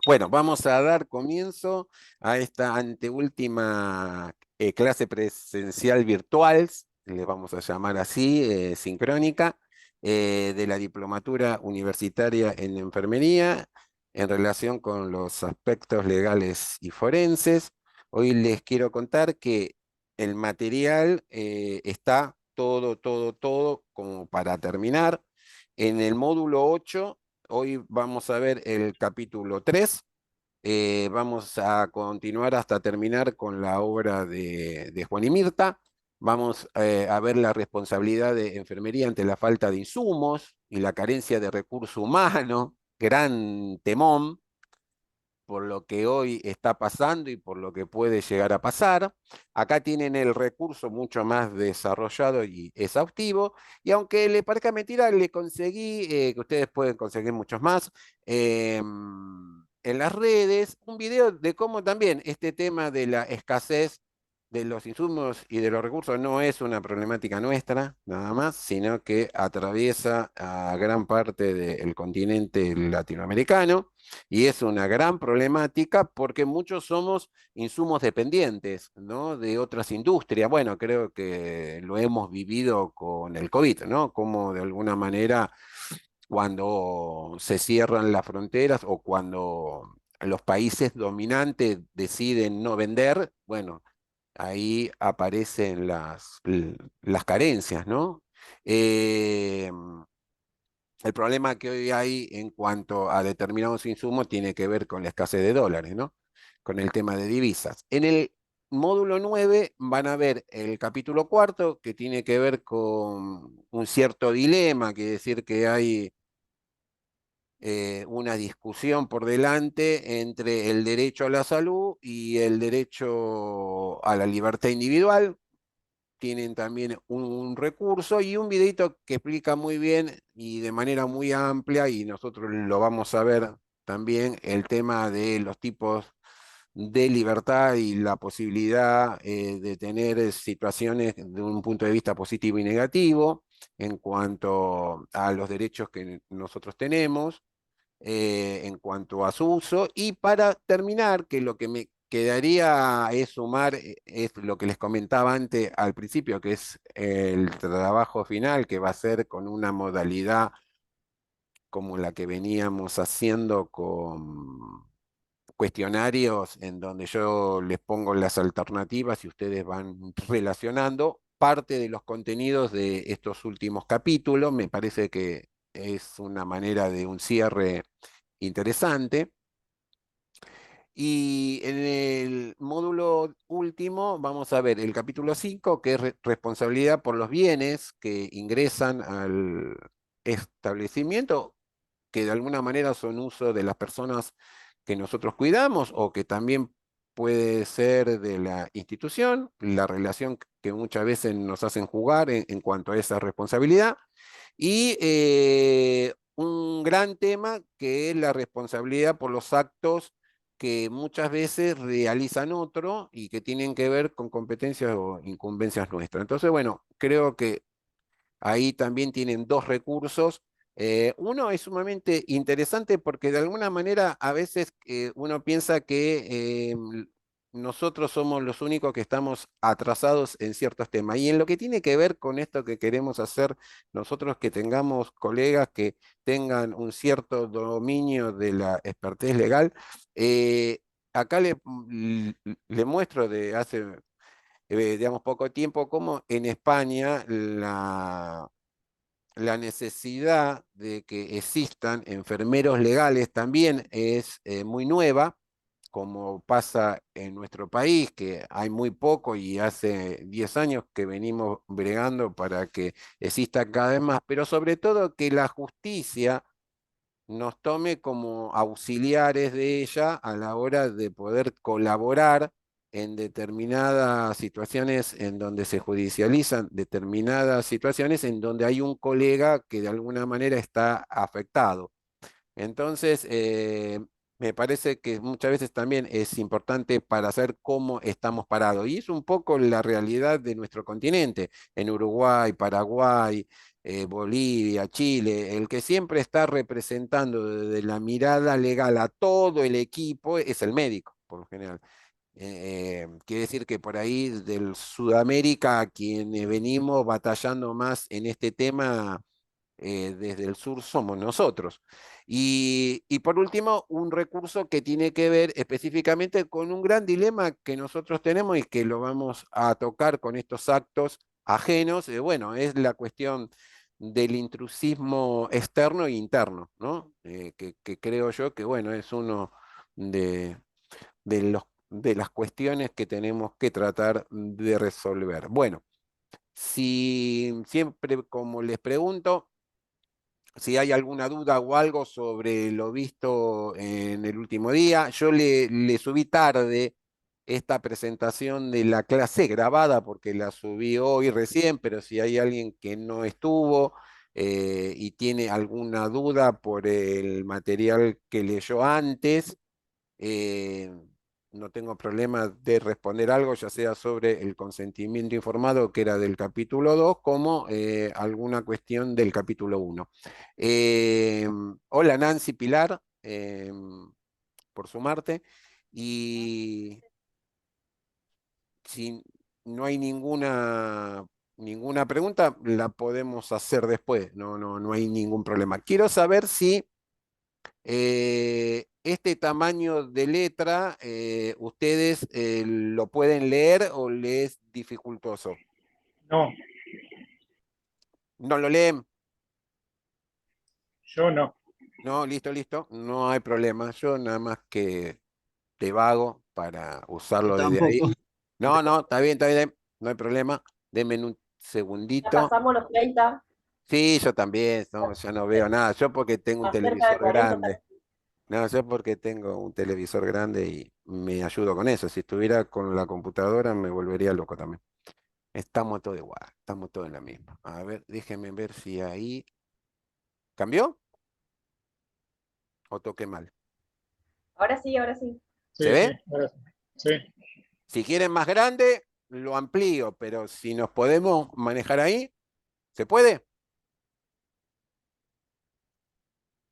Bueno, vamos a dar comienzo a esta anteúltima clase presencial virtual, le vamos a llamar así, sincrónica, de la Diplomatura Universitaria en Enfermería en relación con los aspectos legales y forenses. Hoy les quiero contar que el material está todo como para terminar. En el módulo 8. Hoy vamos a ver el capítulo 3. Vamos a continuar hasta terminar con la obra de Juan y Mirta. Vamos a ver la responsabilidad de enfermería ante la falta de insumos y la carencia de recurso humano, gran temón por lo que hoy está pasando y por lo que puede llegar a pasar. Acá tienen el recurso mucho más desarrollado y exhaustivo, y aunque le parezca mentira, le conseguí, que ustedes pueden conseguir muchos más, en las redes, un video de cómo también este tema de la escasez de los insumos y de los recursos no es una problemática nuestra, nada más, sino que atraviesa a gran parte del continente latinoamericano y es una gran problemática porque muchos somos insumos dependientes, ¿no? De otras industrias. Bueno, creo que lo hemos vivido con el COVID, ¿no? Como de alguna manera cuando se cierran las fronteras o cuando los países dominantes deciden no vender, bueno, ahí aparecen las carencias, ¿no? Eh, el problema que hoy hay en cuanto a determinados insumos tiene que ver con la escasez de dólares, ¿no? Con el tema de divisas. En el módulo 9 van a ver el capítulo cuarto, que tiene que ver con un cierto dilema, que decir que hay una discusión por delante entre el derecho a la salud y el derecho a la libertad individual. Tienen también un recurso y un videito que explica muy bien y de manera muy amplia, y nosotros lo vamos a ver también, el tema de los tipos de libertad y la posibilidad de tener situaciones de un punto de vista positivo y negativo en cuanto a los derechos que nosotros tenemos, en cuanto a su uso. Y para terminar, que lo que me quedaría es sumar, es lo que les comentaba antes al principio, que es el trabajo final, que va a ser con una modalidad como la que veníamos haciendo con cuestionarios en donde yo les pongo las alternativas y ustedes van relacionando parte de los contenidos de estos últimos capítulos. Me parece que es una manera de un cierre interesante. Y en el módulo último vamos a ver el capítulo 5, que es responsabilidad por los bienes que ingresan al establecimiento, que de alguna manera son uso de las personas que nosotros cuidamos o que también puede ser de la institución, la relación que muchas veces nos hacen jugar en cuanto a esa responsabilidad. Y un gran tema que es la responsabilidad por los actos que muchas veces realizan otro y que tienen que ver con competencias o incumbencias nuestras. Entonces, bueno, creo que ahí también tienen dos recursos. Uno es sumamente interesante porque de alguna manera a veces uno piensa que nosotros somos los únicos que estamos atrasados en ciertos temas. Y en lo que tiene que ver con esto que queremos hacer nosotros, que tengamos colegas que tengan un cierto dominio de la expertise legal, eh, acá le muestro de hace digamos, poco tiempo, como en España la necesidad de que existan enfermeros legales también es muy nueva, como pasa en nuestro país, que hay muy poco y hace 10 años que venimos bregando para que exista cada vez más, pero sobre todo que la justicia nos tome como auxiliares de ella a la hora de poder colaborar en determinadas situaciones en donde se judicializan, determinadas situaciones en donde hay un colega que de alguna manera está afectado. Entonces, me parece que muchas veces también es importante para saber cómo estamos parados. Y es un poco la realidad de nuestro continente, en Uruguay, Paraguay. Bolivia, Chile, el que siempre está representando desde la mirada legal a todo el equipo es el médico, por lo general. Quiere decir que por ahí del Sudamérica, quienes venimos batallando más en este tema desde el sur somos nosotros. Y por último, un recurso que tiene que ver específicamente con un gran dilema que nosotros tenemos y que lo vamos a tocar con estos actos ajenos, bueno, es la cuestión del intrusismo externo e interno, ¿no? Que creo yo que, bueno, es uno de, de las cuestiones que tenemos que tratar de resolver. Bueno, si siempre, como les pregunto, si hay alguna duda o algo sobre lo visto en el último día. Yo le subí tarde esta presentación de la clase grabada porque la subí hoy recién, pero si hay alguien que no estuvo y tiene alguna duda por el material que leyó antes, eh, no tengo problema de responder algo, ya sea sobre el consentimiento informado, que era del capítulo 2 como alguna cuestión del capítulo 1. Hola Nancy Pilar, por sumarte. Y si no hay ninguna pregunta, la podemos hacer después, no hay ningún problema. Quiero saber si este tamaño de letra, ¿ustedes lo pueden leer o les es dificultoso? No, ¿No lo leen? yo no. No, listo, listo. No hay problema. Yo nada más que te vago para Yo usarlo desde ahí. tampoco. No, no, está bien, está bien. No hay problema. Denme un Ya segundito. pasamos los 30, Sí, yo también, no, ya no veo nada. Yo porque tengo un más cerca de televisor 40 grande. No, yo porque tengo un televisor grande y me ayudo con eso. Si estuviera con la computadora me volvería loco también. Estamos todos igual, estamos todos en la misma. A ver, déjenme ver si ahí cambió o toqué mal. Ahora sí, ahora sí. ¿Se Sí, sí, ve? ahora sí. Sí, Si quieren más grande, lo amplío, pero si nos podemos manejar ahí, ¿se puede?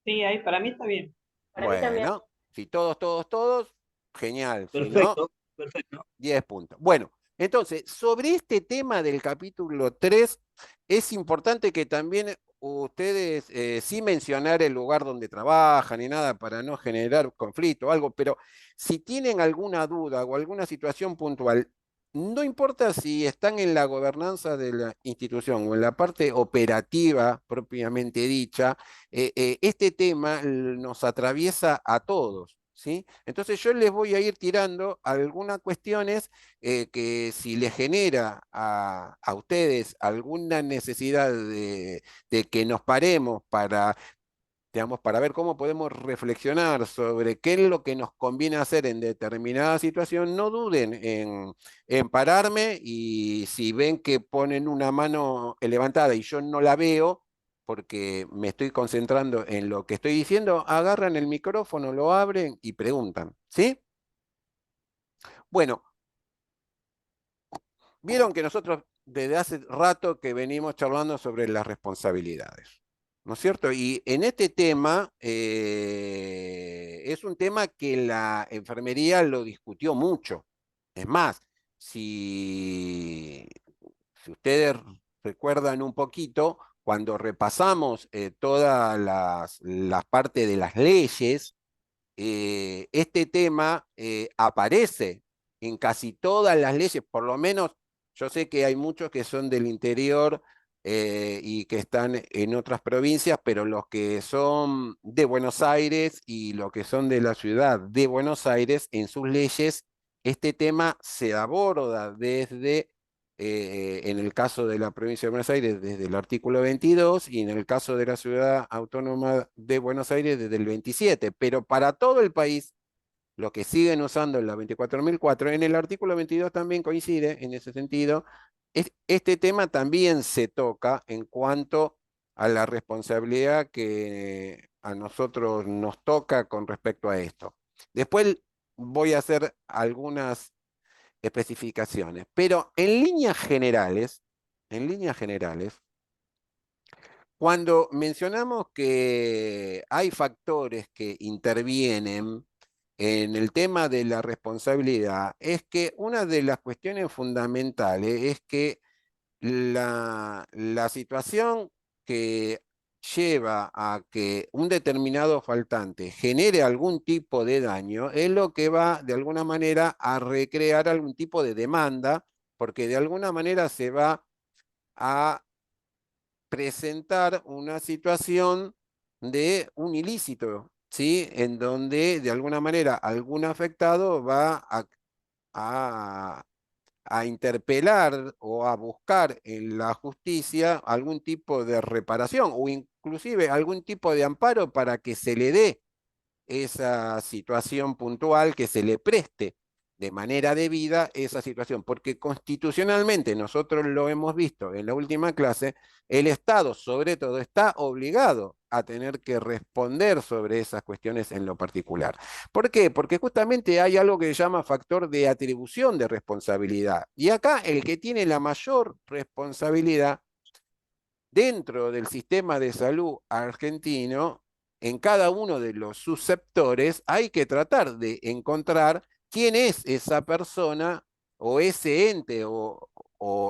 Sí, ahí para mí está bien. Para mí también. Bueno, si todos, genial. Si no, Perfecto, perfecto. 10 puntos. Bueno, entonces, sobre este tema del capítulo 3 es importante que también ustedes, sin mencionar el lugar donde trabajan y nada, para no generar conflicto o algo, pero si tienen alguna duda o alguna situación puntual, no importa si están en la gobernanza de la institución o en la parte operativa propiamente dicha, este tema nos atraviesa a todos. ¿Sí? Entonces yo les voy a ir tirando algunas cuestiones que si les genera a ustedes alguna necesidad de que nos paremos para, digamos, para ver cómo podemos reflexionar sobre qué es lo que nos conviene hacer en determinada situación, no duden en pararme y si ven que ponen una mano levantada y yo no la veo, porque me estoy concentrando en lo que estoy diciendo, agarran el micrófono, lo abren y preguntan, ¿sí? Bueno, vieron que nosotros desde hace rato que venimos charlando sobre las responsabilidades, ¿no es cierto? Y en este tema es un tema que la enfermería lo discutió mucho. Es más, si ustedes recuerdan un poquito, cuando repasamos todas las partes de las leyes, este tema aparece en casi todas las leyes, por lo menos yo sé que hay muchos que son del interior y que están en otras provincias, pero los que son de Buenos Aires y los que son de la ciudad de Buenos Aires, en sus leyes, este tema se aborda desde en el caso de la provincia de Buenos Aires, desde el artículo 22, y en el caso de la ciudad autónoma de Buenos Aires, desde el 27. Pero para todo el país, los que siguen usando la 24.004, en el artículo 22 también coincide en ese sentido. Este tema también se toca en cuanto a la responsabilidad que a nosotros nos toca con respecto a esto. Después voy a hacer algunas especificaciones. Pero en líneas generales, Cuando mencionamos que hay factores que intervienen en el tema de la responsabilidad, es que una de las cuestiones fundamentales es que la situación que lleva a que un determinado faltante genere algún tipo de daño es lo que va de alguna manera a recrear algún tipo de demanda, porque de alguna manera se va a presentar una situación de un ilícito, ¿sí? En donde de alguna manera algún afectado va a a interpelar o a buscar en la justicia algún tipo de reparación o inclusive algún tipo de amparo para que se le dé esa situación puntual, que se le preste de manera debida esa situación, porque constitucionalmente nosotros lo hemos visto en la última clase, el Estado sobre todo está obligado a tener que responder sobre esas cuestiones en lo particular. ¿Por qué? Porque justamente hay algo que se llama factor de atribución de responsabilidad. Y acá el que tiene la mayor responsabilidad dentro del sistema de salud argentino, en cada uno de los subsectores, hay que tratar de encontrar quién es esa persona o ese ente o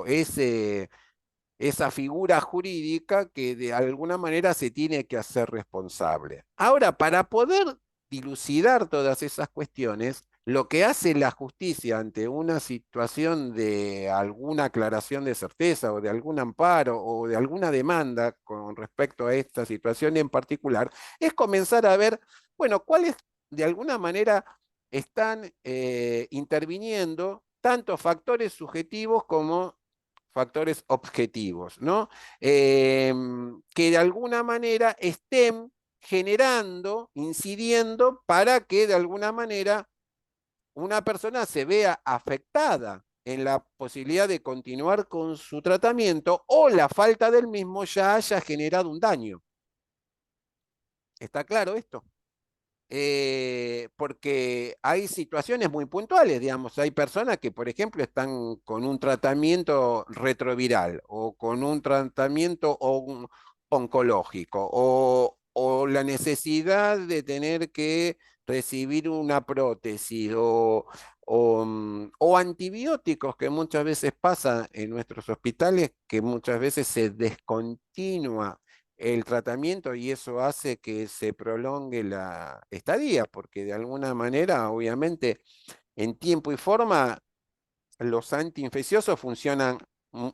esa figura jurídica que de alguna manera se tiene que hacer responsable. Ahora, para poder dilucidar todas esas cuestiones, lo que hace la justicia ante una situación de alguna aclaración de certeza o de algún amparo o de alguna demanda con respecto a esta situación en particular, es comenzar a ver, bueno, cuáles de alguna manera están interviniendo tanto factores subjetivos como factores objetivos, ¿no? Que de alguna manera estén generando, incidiendo para que de alguna manera una persona se vea afectada en la posibilidad de continuar con su tratamiento o la falta del mismo ya haya generado un daño. ¿Está claro esto? Porque hay situaciones muy puntuales, digamos, hay personas que, por ejemplo, están con un tratamiento retroviral o con un tratamiento oncológico o la necesidad de tener que recibir una prótesis o antibióticos que muchas veces pasa en nuestros hospitales, que muchas veces se descontinúa el tratamiento y eso hace que se prolongue la estadía, porque de alguna manera, obviamente, en tiempo y forma, los antiinfecciosos funcionan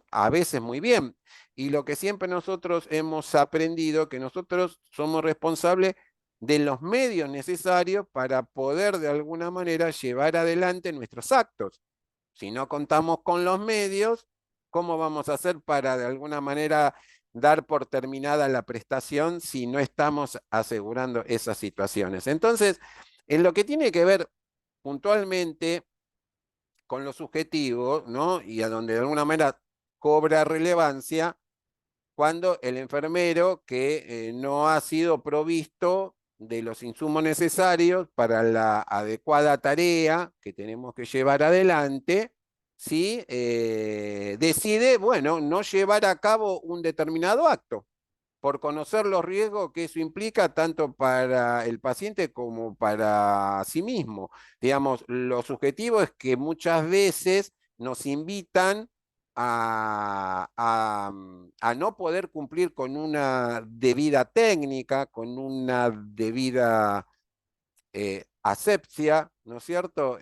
a veces muy bien. Y lo que siempre nosotros hemos aprendido, que nosotros somos responsables de los medios necesarios para poder de alguna manera llevar adelante nuestros actos. Si no contamos con los medios, ¿cómo vamos a hacer para de alguna manera dar por terminada la prestación si no estamos asegurando esas situaciones? Entonces, en lo que tiene que ver puntualmente con lo subjetivo, ¿no? Y a donde de alguna manera cobra relevancia cuando el enfermero que no ha sido provisto de los insumos necesarios para la adecuada tarea que tenemos que llevar adelante, ¿sí? Decide, bueno, no llevar a cabo un determinado acto por conocer los riesgos que eso implica tanto para el paciente como para sí mismo. Digamos, lo subjetivo es que muchas veces nos invitan a no poder cumplir con una debida técnica, con una debida asepsia, ¿no es cierto?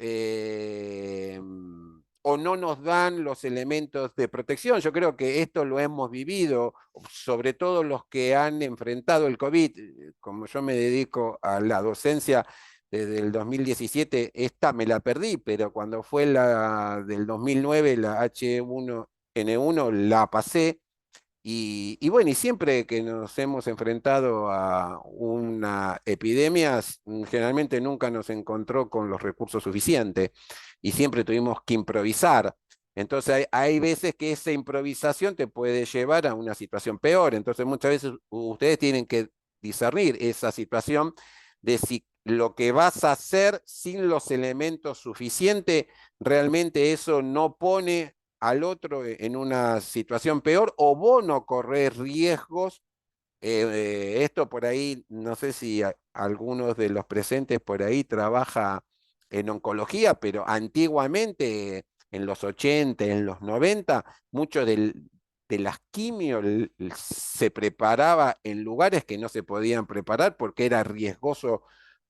O no nos dan los elementos de protección. Yo creo que esto lo hemos vivido, sobre todo los que han enfrentado el COVID. Como yo me dedico a la docencia desde el 2017, esta me la perdí, pero cuando fue la del 2009, la H1N1, la pasé. Y bueno, y siempre que nos hemos enfrentado a una epidemia, generalmente nunca nos encontró con los recursos suficientes y siempre tuvimos que improvisar. Entonces hay veces que esa improvisación te puede llevar a una situación peor. Entonces muchas veces ustedes tienen que discernir esa situación de si lo que vas a hacer sin los elementos suficientes, realmente eso no pone al otro en una situación peor o vos no corres riesgos Esto por ahí, no sé si algunos de los presentes por ahí trabaja en oncología, pero antiguamente, en los 80, en los 90, mucho de las quimio se preparaba en lugares que no se podían preparar porque era riesgoso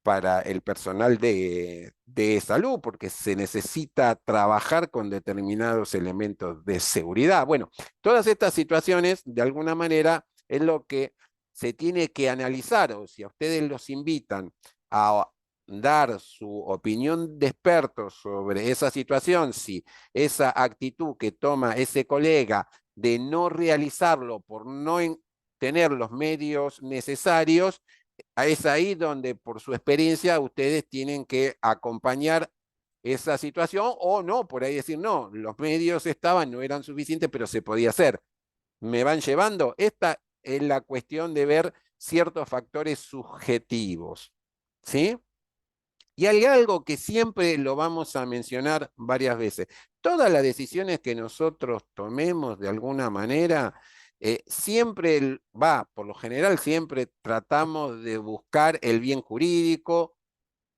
para el personal de salud, porque se necesita trabajar con determinados elementos de seguridad. Bueno, todas estas situaciones, de alguna manera, es lo que se tiene que analizar, o si a ustedes los invitan a dar su opinión de expertos sobre esa situación, si esa actitud que toma ese colega de no realizarlo por no tener los medios necesarios, es ahí donde por su experiencia ustedes tienen que acompañar esa situación o no, por ahí decir, no, los medios estaban, no eran suficientes, pero se podía hacer. ¿Me van llevando? Esta es la cuestión de ver ciertos factores subjetivos, ¿sí? Y hay algo que siempre lo vamos a mencionar varias veces. Todas las decisiones que nosotros tomemos de alguna manera, siempre va, por lo general, siempre tratamos de buscar el bien jurídico,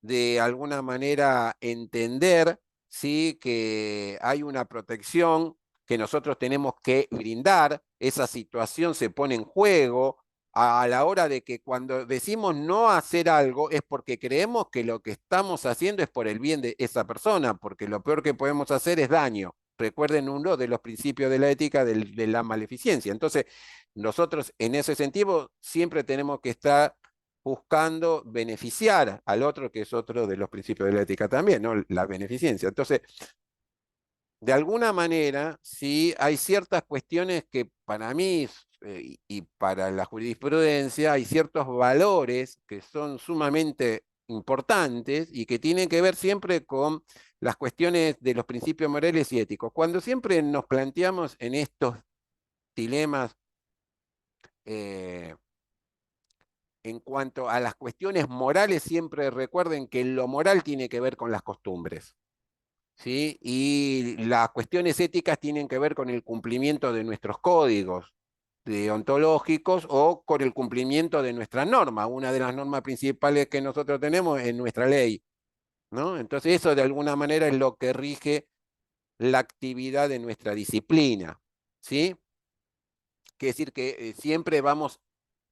de alguna manera entender, ¿sí?, que hay una protección que nosotros tenemos que brindar, esa situación se pone en juego a la hora de que cuando decimos no hacer algo es porque creemos que lo que estamos haciendo es por el bien de esa persona, porque lo peor que podemos hacer es daño. Recuerden uno de los principios de la ética de la maleficencia. Entonces, nosotros en ese sentido siempre tenemos que estar buscando beneficiar al otro, que es otro de los principios de la ética también, ¿no? La beneficencia. Entonces, de alguna manera, sí hay ciertas cuestiones que para mí y para la jurisprudencia hay ciertos valores que son sumamente importantes y que tienen que ver siempre con las cuestiones de los principios morales y éticos. Cuando siempre nos planteamos en estos dilemas, eh, en cuanto a las cuestiones morales, siempre recuerden que lo moral tiene que ver con las costumbres, ¿sí? Y las cuestiones éticas tienen que ver con el cumplimiento de nuestros códigos deontológicos o con el cumplimiento de nuestra norma. Una de las normas principales que nosotros tenemos es nuestra ley, ¿no? Entonces eso de alguna manera es lo que rige la actividad de nuestra disciplina, ¿sí? Quiere decir que siempre vamos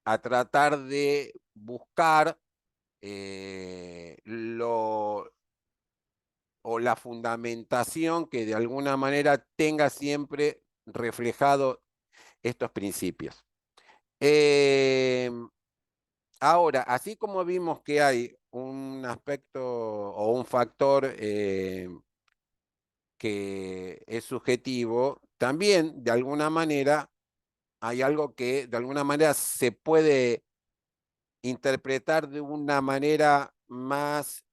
a tratar de buscar o la fundamentación que de alguna manera tenga siempre reflejado estos principios. Ahora, así como vimos que hay un aspecto o un factor que es subjetivo, también de alguna manera hay algo que de alguna manera se puede interpretar de una manera más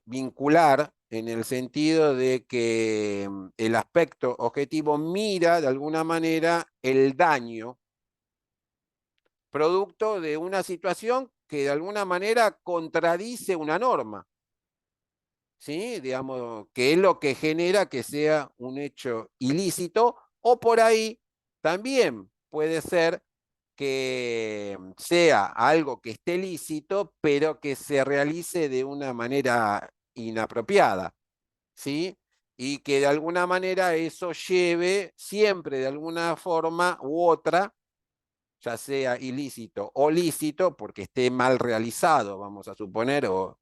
vincular, en el sentido de que el aspecto objetivo mira de alguna manera el daño producto de una situación que de alguna manera contradice una norma, ¿sí? Digamos, que es lo que genera que sea un hecho ilícito, o por ahí también puede ser que sea algo que esté lícito, pero que se realice de una manera inapropiada, ¿sí? Y que de alguna manera eso lleve siempre de alguna forma u otra, ya sea ilícito o lícito, porque esté mal realizado, vamos a suponer, o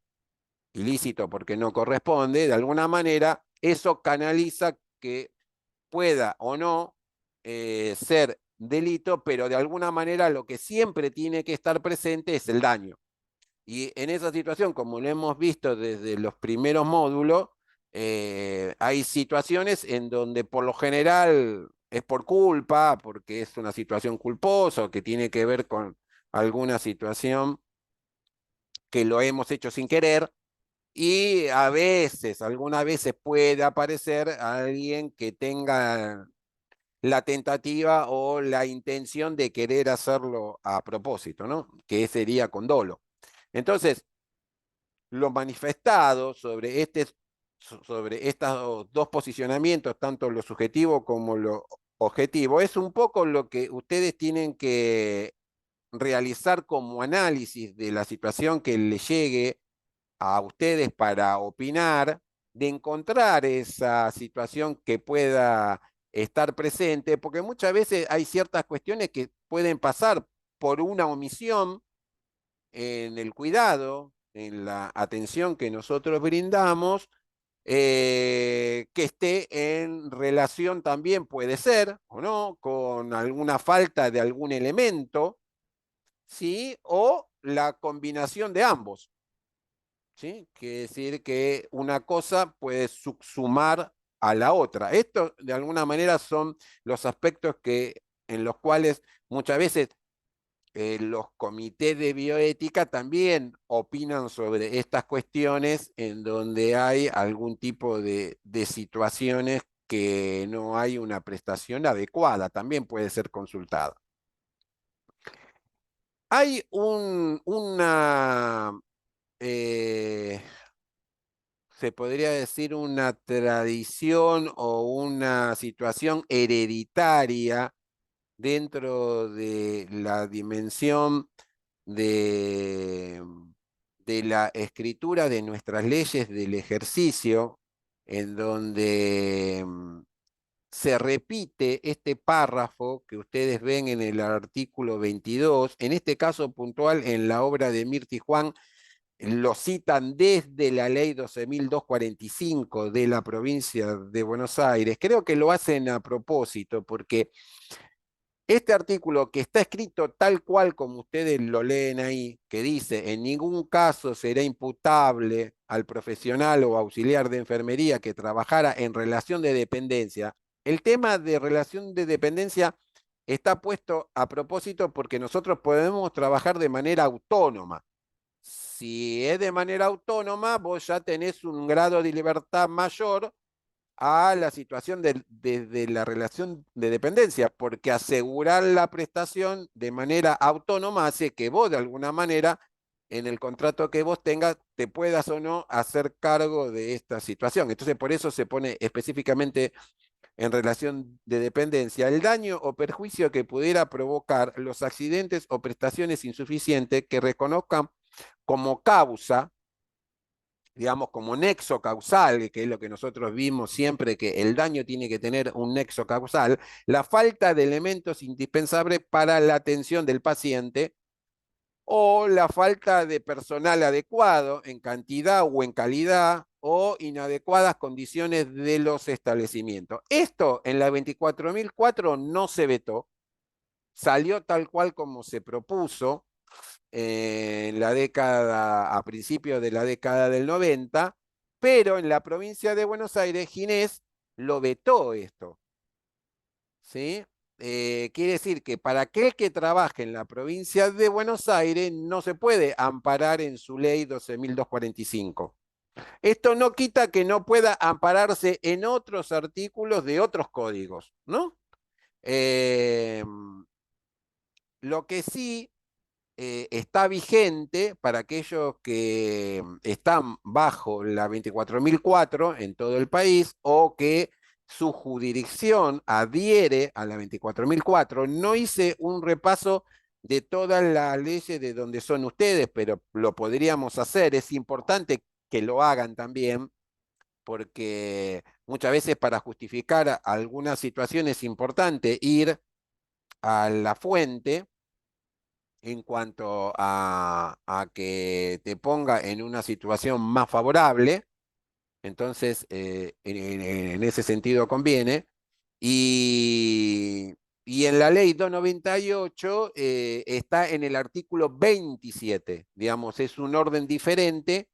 ilícito porque no corresponde, de alguna manera eso canaliza que pueda o no ser delito, pero de alguna manera lo que siempre tiene que estar presente es el daño. Y en esa situación, como lo hemos visto desde los primeros módulos, hay situaciones en donde por lo general es por culpa, porque es una situación culposa o que tiene que ver con alguna situación que lo hemos hecho sin querer, y a veces, algunas veces puede aparecer alguien que tenga la tentativa o la intención de querer hacerlo a propósito, ¿no? Que sería con dolo. Entonces, lo manifestado sobre estos dos posicionamientos, tanto lo subjetivo como lo objetivo, es un poco lo que ustedes tienen que realizar como análisis de la situación que le llegue a ustedes para opinar, de encontrar esa situación que pueda estar presente, porque muchas veces hay ciertas cuestiones que pueden pasar por una omisión en el cuidado, en la atención que nosotros brindamos, que esté en relación también, puede ser, o no, con alguna falta de algún elemento, ¿sí? O la combinación de ambos, ¿sí? Quiere decir que una cosa puede subsumar a la otra. Esto, de alguna manera, son los aspectos en los cuales muchas veces los comités de bioética también opinan sobre estas cuestiones en donde hay algún tipo de situaciones que no hay una prestación adecuada, también puede ser consultada. Hay se podría decir una tradición o una situación hereditaria dentro de la dimensión de, de la escritura de nuestras leyes del ejercicio, en donde se repite este párrafo que ustedes ven en el artículo 22, en este caso puntual en la obra de Mirti Juan, lo citan desde la ley 12.245 de la provincia de Buenos Aires. Creo que lo hacen a propósito, porque este artículo que está escrito tal cual como ustedes lo leen ahí, que dice, en ningún caso será imputable al profesional o auxiliar de enfermería que trabajara en relación de dependencia. El tema de relación de dependencia está puesto a propósito porque nosotros podemos trabajar de manera autónoma. Si es de manera autónoma, vos ya tenés un grado de libertad mayor a la situación de la relación de dependencia, porque asegurar la prestación de manera autónoma hace que vos de alguna manera en el contrato que vos tengas te puedas o no hacer cargo de esta situación. Entonces por eso se pone específicamente en relación de dependencia el daño o perjuicio que pudiera provocar los accidentes o prestaciones insuficientes que reconozcan como causa, digamos, como nexo causal, que es lo que nosotros vimos siempre, que el daño tiene que tener un nexo causal, la falta de elementos indispensables para la atención del paciente o la falta de personal adecuado en cantidad o en calidad o inadecuadas condiciones de los establecimientos. Esto en la 24.004 no se vetó, salió tal cual como se propuso en la década, a principios de la década del 90, pero en la provincia de Buenos Aires, Ginés lo vetó esto, ¿sí? Quiere decir que para aquel que trabaje en la provincia de Buenos Aires no se puede amparar en su ley 12.245. Esto no quita que no pueda ampararse en otros artículos de otros códigos, ¿no? Lo que sí está vigente para aquellos que están bajo la 24.004 en todo el país o que su jurisdicción adhiere a la 24.004. No hice un repaso de todas las leyes de donde son ustedes, pero lo podríamos hacer. Es importante que lo hagan también, porque muchas veces para justificar algunas situaciones es importante ir a la fuente en cuanto a que te ponga en una situación más favorable, entonces en ese sentido conviene. Y, y en la ley 298 está en el artículo 27, digamos, es un orden diferente,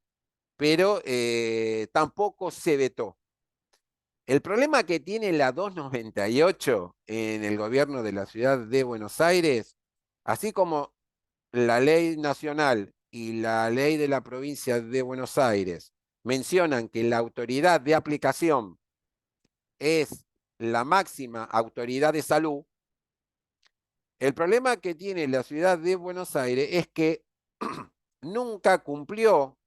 pero tampoco se vetó. El problema que tiene la 298 en el gobierno de la ciudad de Buenos Aires, así como la ley nacional y la ley de la provincia de Buenos Aires mencionan que la autoridad de aplicación es la máxima autoridad de salud, el problema que tiene la ciudad de Buenos Aires es que nunca cumplió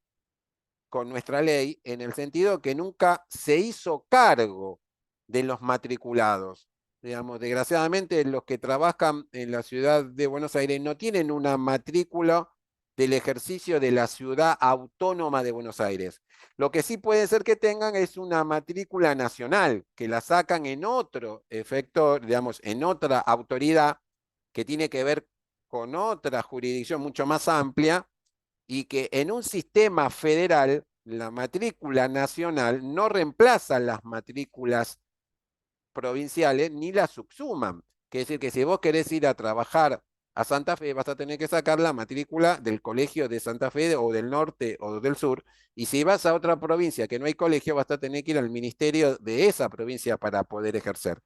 con nuestra ley en el sentido que nunca se hizo cargo de los matriculados. digamos, desgraciadamente los que trabajan en la ciudad de Buenos Aires no tienen una matrícula del ejercicio de la ciudad autónoma de Buenos Aires. Lo que sí puede ser que tengan es una matrícula nacional, que la sacan en otro efecto, digamos, en otra autoridad que tiene que ver con otra jurisdicción mucho más amplia y que en un sistema federal la matrícula nacional no reemplaza las matrículas provinciales ni las subsuman. Quiere decir que si vos querés ir a trabajar a Santa Fe, vas a tener que sacar la matrícula del colegio de Santa Fe o del norte o del sur, y si vas a otra provincia que no hay colegio, vas a tener que ir al ministerio de esa provincia para poder ejercer.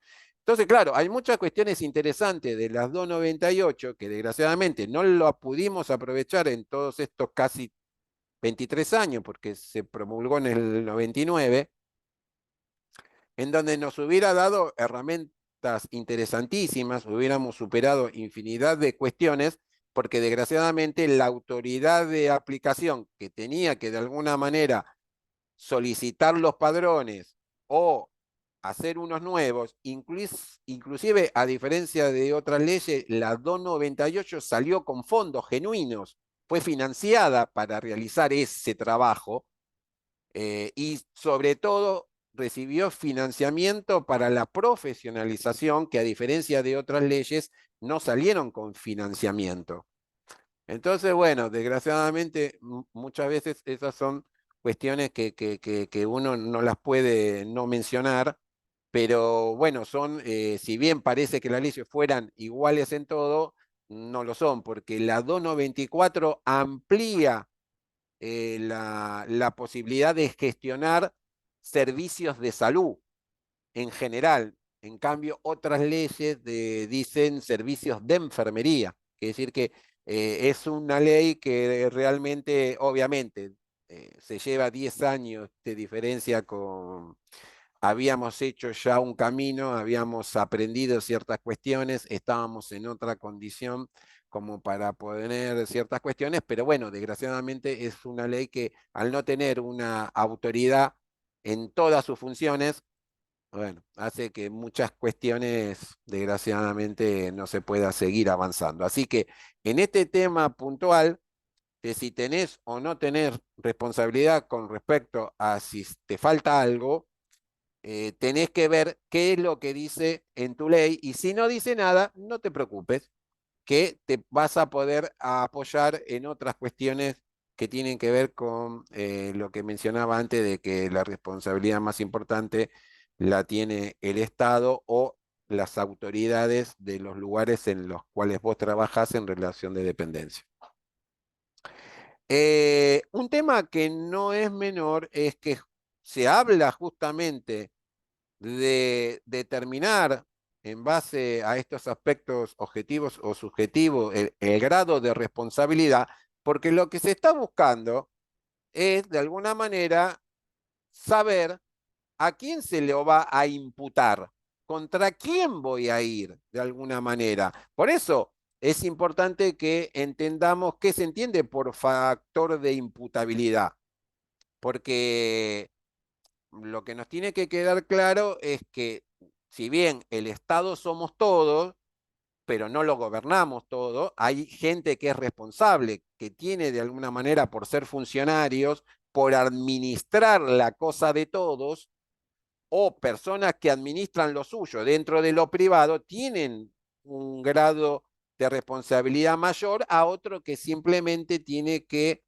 Entonces, claro, hay muchas cuestiones interesantes de las 298 que desgraciadamente no lo pudimos aprovechar en todos estos casi 23 años, porque se promulgó en el 99, en donde nos hubiera dado herramientas interesantísimas, hubiéramos superado infinidad de cuestiones, porque desgraciadamente la autoridad de aplicación que tenía que de alguna manera solicitar los padrones o hacer unos nuevos, inclusive a diferencia de otras leyes, la 298 salió con fondos genuinos, fue financiada para realizar ese trabajo y sobre todo recibió financiamiento para la profesionalización, que a diferencia de otras leyes no salieron con financiamiento. Entonces, bueno, desgraciadamente muchas veces esas son cuestiones que uno no las puede no mencionar, pero bueno, son, si bien parece que las leyes fueran iguales en todo, no lo son, porque la 294 amplía la posibilidad de gestionar servicios de salud en general. En cambio, otras leyes dicen servicios de enfermería. Es decir, que es una ley que realmente, obviamente, se lleva 10 años de diferencia con... Habíamos hecho ya un camino, habíamos aprendido ciertas cuestiones, estábamos en otra condición como para poner ciertas cuestiones, pero bueno, desgraciadamente es una ley que al no tener una autoridad en todas sus funciones, bueno, hace que muchas cuestiones, desgraciadamente, no se pueda seguir avanzando. Así que en este tema puntual, de si tenés o no tenés responsabilidad con respecto a si te falta algo, tenés que ver qué es lo que dice en tu ley y si no dice nada, no te preocupes, que te vas a poder apoyar en otras cuestiones que tienen que ver con lo que mencionaba antes de que la responsabilidad más importante la tiene el Estado o las autoridades de los lugares en los cuales vos trabajás en relación de dependencia. Un tema que no es menor es que se habla justamente de determinar en base a estos aspectos objetivos o subjetivos el grado de responsabilidad, porque lo que se está buscando es de alguna manera saber a quién se le va a imputar, contra quién voy a ir de alguna manera. Por eso es importante que entendamos qué se entiende por factor de imputabilidad, porque lo que nos tiene que quedar claro es que si bien el Estado somos todos, pero no lo gobernamos todo, hay gente que es responsable, que tiene de alguna manera por ser funcionarios, por administrar la cosa de todos, o personas que administran lo suyo dentro de lo privado, tienen un grado de responsabilidad mayor a otro que simplemente tiene que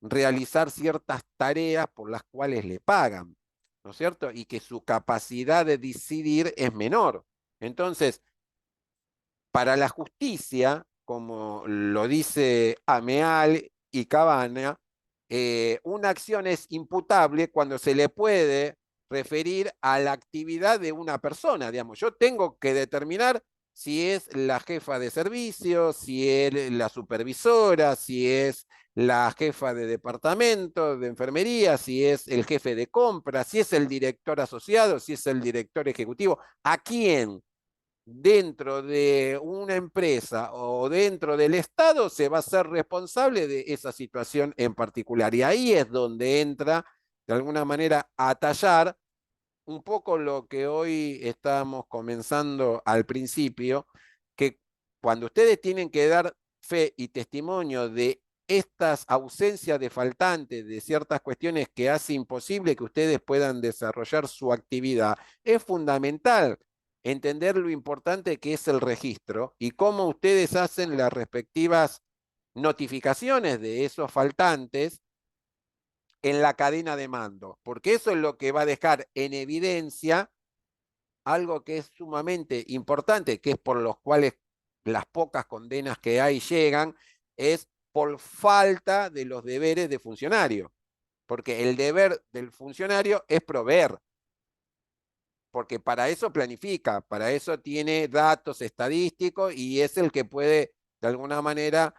realizar ciertas tareas por las cuales le pagan, ¿no es cierto? Y que su capacidad de decidir es menor. Entonces, para la justicia, como lo dice Ameal y Cabana, una acción es imputable cuando se le puede referir a la actividad de una persona. Digamos, yo tengo que determinar si es la jefa de servicio, si es la supervisora, si es la jefa de departamento de enfermería, si es el jefe de compra, si es el director asociado, si es el director ejecutivo. ¿A quién dentro de una empresa o dentro del Estado se va a ser responsable de esa situación en particular? Y ahí es donde entra, de alguna manera, a tallar un poco lo que hoy estábamos comenzando al principio, que cuando ustedes tienen que dar fe y testimonio de estas ausencias de faltantes, de ciertas cuestiones que hace imposible que ustedes puedan desarrollar su actividad, es fundamental entender lo importante que es el registro y cómo ustedes hacen las respectivas notificaciones de esos faltantes en la cadena de mando, porque eso es lo que va a dejar en evidencia algo que es sumamente importante, que es por los cuales las pocas condenas que hay llegan, es por falta de los deberes de funcionario, porque el deber del funcionario es proveer, porque para eso planifica, para eso tiene datos estadísticos y es el que puede, de alguna manera,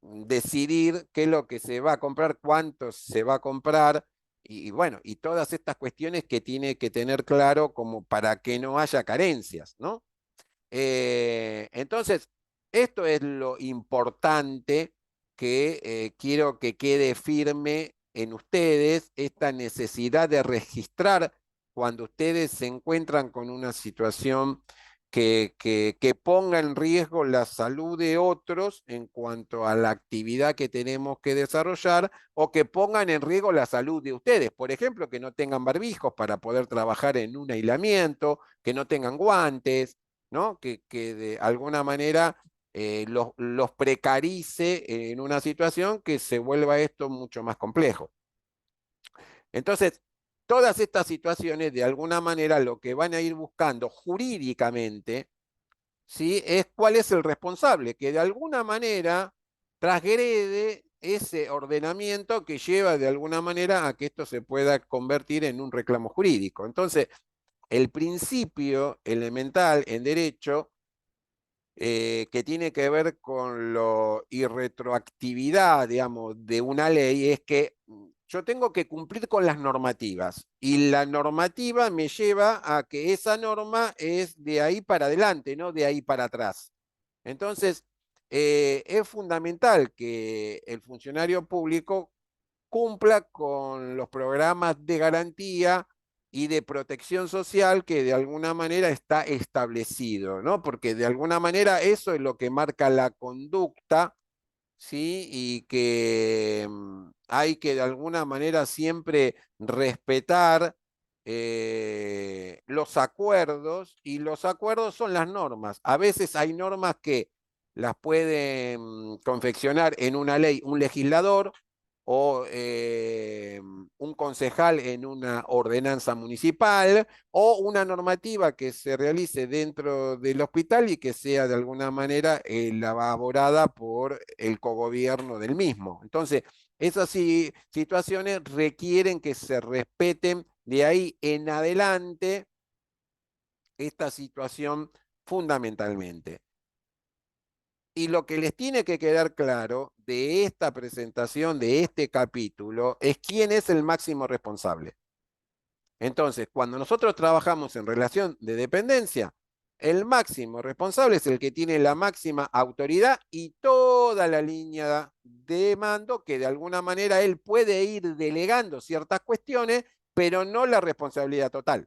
decidir qué es lo que se va a comprar, cuánto se va a comprar, y bueno, y todas estas cuestiones que tiene que tener claro como para que no haya carencias, ¿no? Entonces, esto es lo importante que quiero que quede firme en ustedes, esta necesidad de registrar cuando ustedes se encuentran con una situación que ponga en riesgo la salud de otros en cuanto a la actividad que tenemos que desarrollar o que pongan en riesgo la salud de ustedes. Por ejemplo, que no tengan barbijos para poder trabajar en un aislamiento, que no tengan guantes, ¿no? Que de alguna manera los precarice en una situación que se vuelva esto mucho más complejo. Entonces, todas estas situaciones, de alguna manera, lo que van a ir buscando jurídicamente, ¿sí? Es cuál es el responsable, que de alguna manera transgrede ese ordenamiento que lleva de alguna manera a que esto se pueda convertir en un reclamo jurídico. Entonces, el principio elemental en derecho que tiene que ver con la irretroactividad, digamos, de una ley, es que yo tengo que cumplir con las normativas y la normativa me lleva a que esa norma es de ahí para adelante, no de ahí para atrás. Entonces, es fundamental que el funcionario público cumpla con los programas de garantía y de protección social que de alguna manera está establecido, ¿no? Porque de alguna manera eso es lo que marca la conducta, ¿sí? Y que hay que de alguna manera siempre respetar los acuerdos, y los acuerdos son las normas. A veces hay normas que las puede confeccionar en una ley un legislador o un concejal en una ordenanza municipal, o una normativa que se realice dentro del hospital y que sea de alguna manera elaborada por el cogobierno del mismo. Entonces, esas situaciones requieren que se respeten de ahí en adelante esta situación fundamentalmente. Y lo que les tiene que quedar claro de esta presentación, de este capítulo, es quién es el máximo responsable. Entonces, cuando nosotros trabajamos en relación de dependencia, el máximo responsable es el que tiene la máxima autoridad y toda la línea de mando que de alguna manera él puede ir delegando ciertas cuestiones, pero no la responsabilidad total.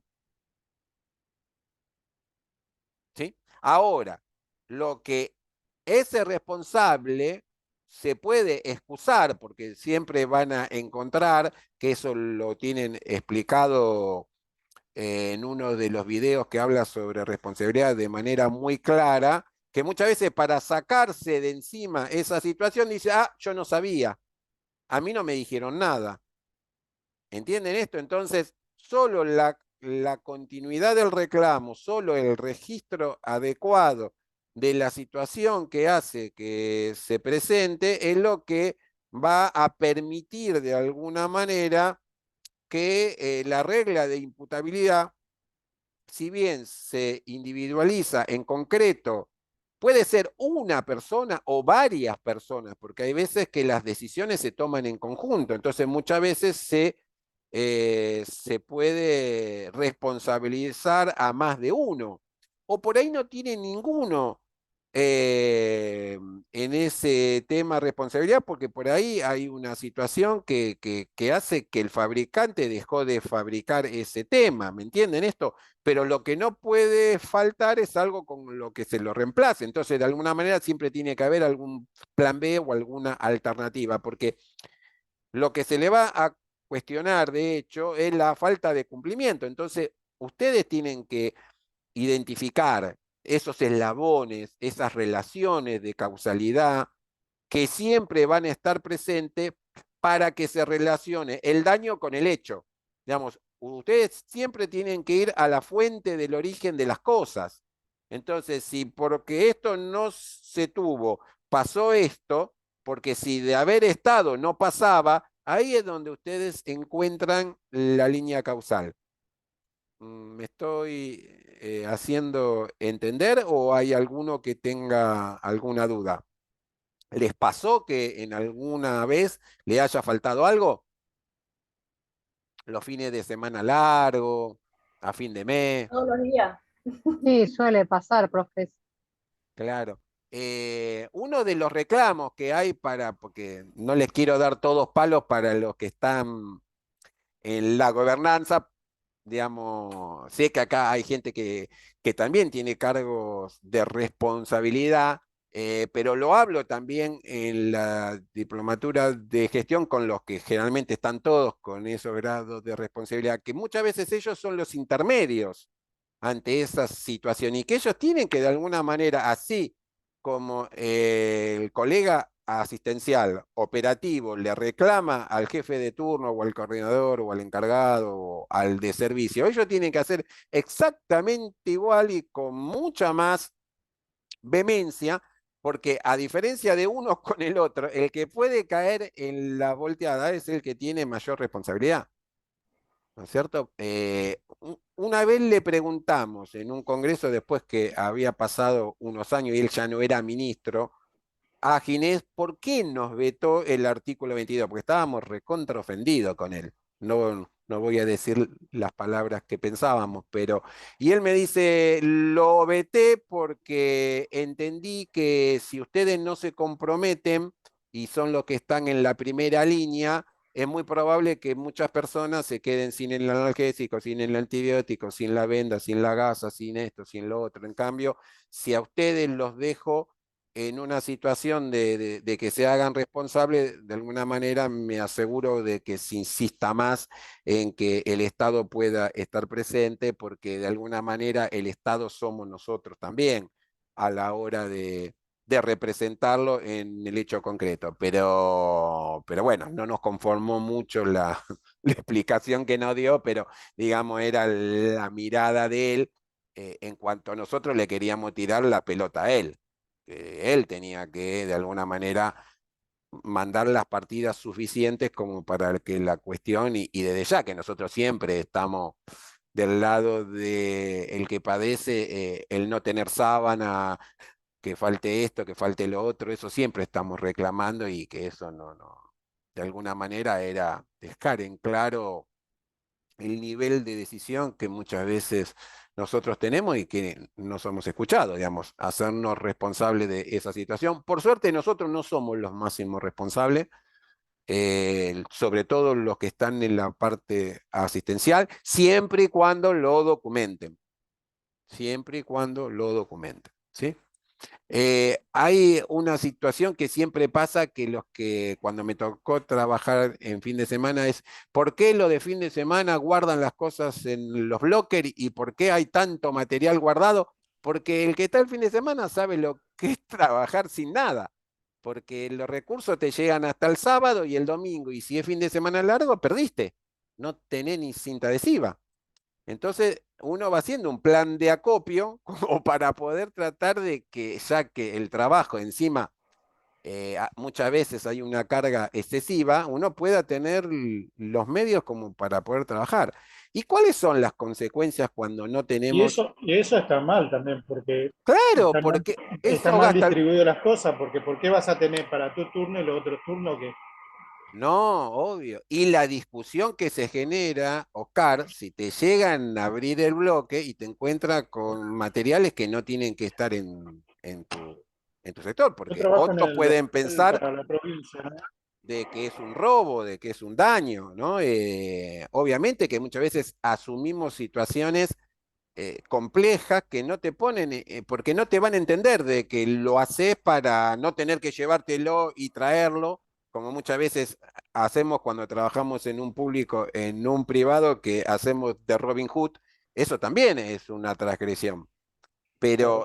¿Sí? Ahora, lo que ese responsable se puede excusar, porque siempre van a encontrar que eso lo tienen explicado en uno de los videos que habla sobre responsabilidad de manera muy clara, que muchas veces para sacarse de encima esa situación dice, ah, yo no sabía, a mí no me dijeron nada. ¿Entienden esto? Entonces, solo la continuidad del reclamo, solo el registro adecuado de la situación que hace que se presente es lo que va a permitir de alguna manera que la regla de imputabilidad, si bien se individualiza en concreto, puede ser una persona o varias personas, porque hay veces que las decisiones se toman en conjunto, entonces muchas veces se puede responsabilizar a más de uno, o por ahí no tiene ninguno en ese tema responsabilidad, porque por ahí hay una situación que hace que el fabricante dejó de fabricar ese tema, ¿me entienden esto? Pero lo que no puede faltar es algo con lo que se lo reemplace. Entonces, de alguna manera siempre tiene que haber algún plan B o alguna alternativa, porque lo que se le va a cuestionar, de hecho, es la falta de cumplimiento. Entonces, ustedes tienen que identificar esos eslabones, esas relaciones de causalidad que siempre van a estar presentes para que se relacione el daño con el hecho. Digamos, ustedes siempre tienen que ir a la fuente del origen de las cosas. Entonces, si porque esto no se tuvo, pasó esto, porque si de haber estado no pasaba, ahí es donde ustedes encuentran la línea causal. ¿Me estoy haciendo entender o hay alguno que tenga alguna duda? ¿Les pasó que en alguna vez le haya faltado algo? Los fines de semana largo, a fin de mes, Todos los días. Sí, suele pasar, profe. claro. Uno de los reclamos que hay porque no les quiero dar todos palos para los que están en la gobernanza, digamos, sé que acá hay gente que también tiene cargos de responsabilidad, pero lo hablo también en la diplomatura de gestión con los que generalmente están todos con esos grados de responsabilidad, que muchas veces ellos son los intermedios ante esa situación y que ellos tienen que de alguna manera, así como el colega asistencial operativo le reclama al jefe de turno o al coordinador o al encargado o al de servicio, ellos tienen que hacer exactamente igual y con mucha más vehemencia, porque a diferencia de uno con el otro, el que puede caer en la volteada es el que tiene mayor responsabilidad. ¿No es cierto? Una vez le preguntamos en un congreso después que había pasado unos años y él ya no era ministro, a Ginés por qué nos vetó el artículo 22, porque estábamos recontra ofendidos con él. No voy a decir las palabras que pensábamos, pero... Y él me dice, lo veté porque entendí que si ustedes no se comprometen y son los que están en la primera línea, es muy probable que muchas personas se queden sin el analgésico, sin el antibiótico, sin la venda, sin la gasa, sin esto, sin lo otro. En cambio, si a ustedes los dejo en una situación de que se hagan responsables, de alguna manera me aseguro de que se insista más en que el Estado pueda estar presente, porque de alguna manera el Estado somos nosotros también a la hora de representarlo en el hecho concreto. Pero bueno, no nos conformó mucho la explicación que nos dio, pero digamos era la mirada de él en cuanto a nosotros le queríamos tirar la pelota a él, que él tenía que de alguna manera mandar las partidas suficientes como para que la cuestión, y desde ya que nosotros siempre estamos del lado de el que padece el no tener sábana, que falte esto, que falte lo otro, eso siempre estamos reclamando y que eso de alguna manera era dejar en claro el nivel de decisión que muchas veces nosotros tenemos y que no somos escuchados, digamos, hacernos responsables de esa situación. Por suerte nosotros no somos los máximos responsables, sobre todo los que están en la parte asistencial, siempre y cuando lo documenten, siempre y cuando lo documenten, ¿sí? Hay una situación que siempre pasa que los que cuando me tocó trabajar en fin de semana es ¿por qué lo de fin de semana guardan las cosas en los lockers y por qué hay tanto material guardado? Porque el que está el fin de semana sabe lo que es trabajar sin nada, porque los recursos te llegan hasta el sábado y el domingo y si es fin de semana largo, perdiste, no tenés ni cinta adhesiva. Entonces, uno va haciendo un plan de acopio como para poder tratar de que, ya que el trabajo encima muchas veces hay una carga excesiva, uno pueda tener los medios como para poder trabajar. ¿Y cuáles son las consecuencias cuando no tenemos? Y eso está mal también, porque Claro, están mal, porque están eso mal gasta. distribuidas las cosas, porque ¿por qué vas a tener para tu turno y los otros turnos que... No, obvio. Y la discusión que se genera, Oscar, si te llegan a abrir el bloque y te encuentras con materiales que no tienen que estar en tu sector, Yo porque trabajo en otros el pueden hospital pensar para la provincia, ¿no? de que es un robo, de que es un daño, ¿no? Obviamente que muchas veces asumimos situaciones complejas que no te ponen, porque no te van a entender de que lo haces para no tener que llevártelo y traerlo, como muchas veces hacemos cuando trabajamos en un público, en un privado, que hacemos de Robin Hood. Eso también es una transgresión. Pero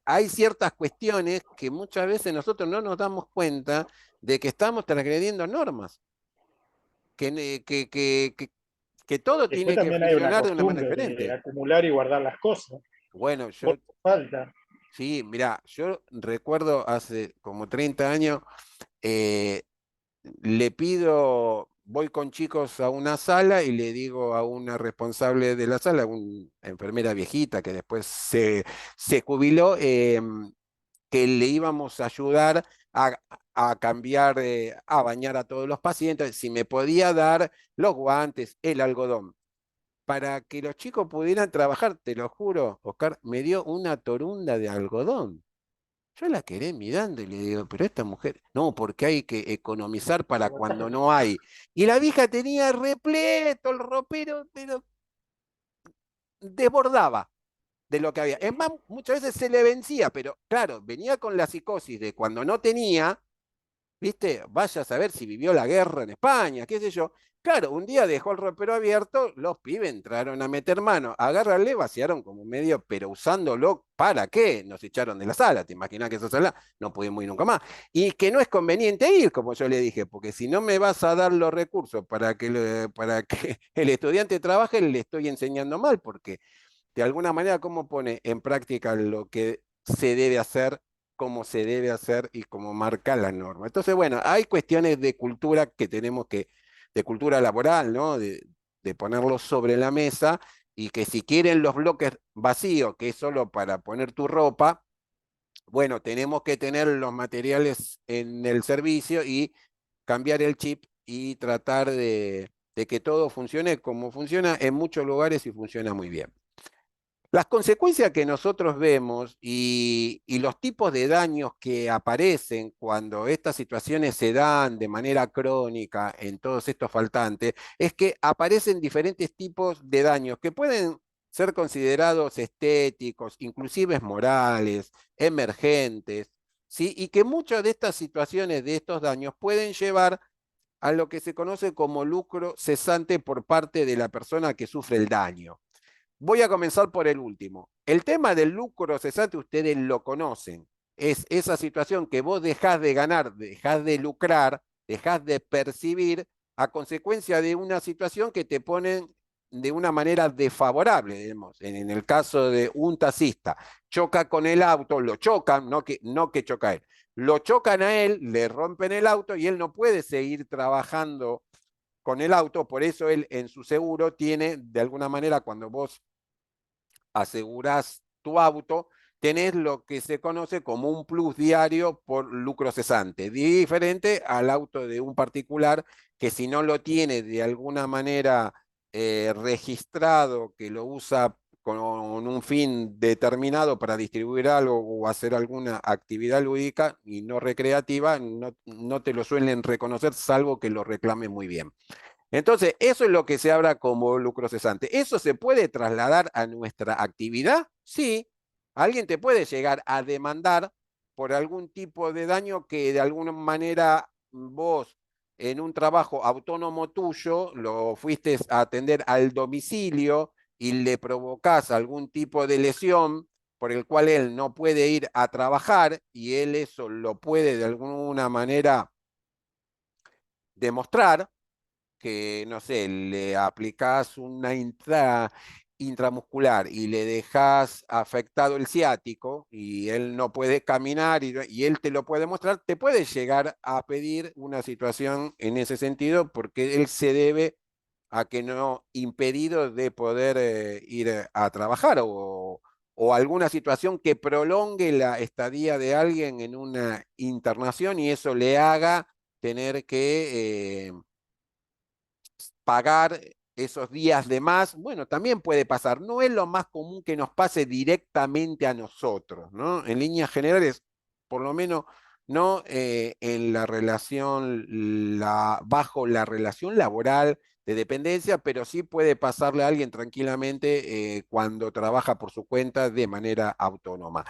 hay ciertas cuestiones que muchas veces nosotros no nos damos cuenta de que estamos transgrediendo normas, que todo Después tiene que también hay una funcionar de una manera costumbre de diferente. acumular y guardar las cosas. Bueno, Por falta. sí, mira, yo recuerdo hace como 30 años, eh, le pido, voy con chicos a una sala y le digo a una responsable de la sala, una enfermera viejita que después se jubiló, que le íbamos a ayudar a cambiar, a bañar a todos los pacientes, si me podía dar los guantes, el algodón, para que los chicos pudieran trabajar. Te lo juro, Oscar, me dio una torunda de algodón. Yo la quedé mirando y le digo, pero esta mujer, no, porque hay que economizar para cuando no hay. Y la vieja tenía repleto el ropero, pero desbordaba de lo que había. Es más, muchas veces se le vencía, pero claro, venía con la psicosis de cuando no tenía. ¿Viste? Vaya a saber si vivió la guerra en España, qué sé yo. Claro, un día dejó el ropero abierto, los pibes entraron a meter mano, a agarrarle, vaciaron como medio, pero usándolo, ¿para qué? Nos echaron de la sala, te imaginas que esa sala no pudimos ir nunca más. Y que no es conveniente ir, como yo le dije, porque si no me vas a dar los recursos para que el estudiante trabaje, le estoy enseñando mal, porque de alguna manera, ¿cómo pone en práctica lo que se debe hacer, cómo se debe hacer y cómo marca la norma? Entonces, bueno, hay cuestiones de cultura que tenemos que, de cultura laboral, ¿no? De ponerlo sobre la mesa, y que si quieren los bloques vacíos, que es solo para poner tu ropa, bueno, tenemos que tener los materiales en el servicio y cambiar el chip y tratar de que todo funcione como funciona en muchos lugares y funciona muy bien. Las consecuencias que nosotros vemos y los tipos de daños que aparecen cuando estas situaciones se dan de manera crónica en todos estos faltantes, es que aparecen diferentes tipos de daños que pueden ser considerados estéticos, inclusive morales, emergentes, ¿sí? Y que muchas de estas situaciones, de estos daños, pueden llevar a lo que se conoce como lucro cesante por parte de la persona que sufre el daño. Voy a comenzar por el último. El tema del lucro cesante ustedes lo conocen. Es esa situación que vos dejás de ganar, dejás de lucrar, dejás de percibir a consecuencia de una situación que te ponen de una manera desfavorable, digamos. En el caso de un taxista, choca con el auto, lo chocan, no que choca él, lo chocan a él, le rompen el auto y él no puede seguir trabajando con el auto. Por eso él en su seguro tiene, de alguna manera, cuando vos asegurás tu auto, tenés lo que se conoce como un plus diario por lucro cesante, diferente al auto de un particular, que si no lo tiene de alguna manera registrado, que lo usa con un fin determinado para distribuir algo o hacer alguna actividad lúdica y no recreativa, no te lo suelen reconocer, salvo que lo reclame muy bien. Entonces, eso es lo que se habla como lucro cesante. ¿Eso se puede trasladar a nuestra actividad? Sí. Alguien te puede llegar a demandar por algún tipo de daño que de alguna manera vos en un trabajo autónomo tuyo lo fuiste a atender al domicilio y le provocás algún tipo de lesión por el cual él no puede ir a trabajar, y él eso lo puede de alguna manera demostrar, que, no sé, le aplicás una intramuscular y le dejas afectado el ciático y él no puede caminar y él te lo puede mostrar, te puede llegar a pedir una situación en ese sentido, porque él se debe a que no impedido de poder ir a trabajar, o alguna situación que prolongue la estadía de alguien en una internación y eso le haga tener que pagar esos días de más, bueno, también puede pasar. No es lo más común que nos pase directamente a nosotros, ¿no? En líneas generales, por lo menos no en la relación, bajo la relación laboral de dependencia, pero sí puede pasarle a alguien tranquilamente cuando trabaja por su cuenta de manera autónoma.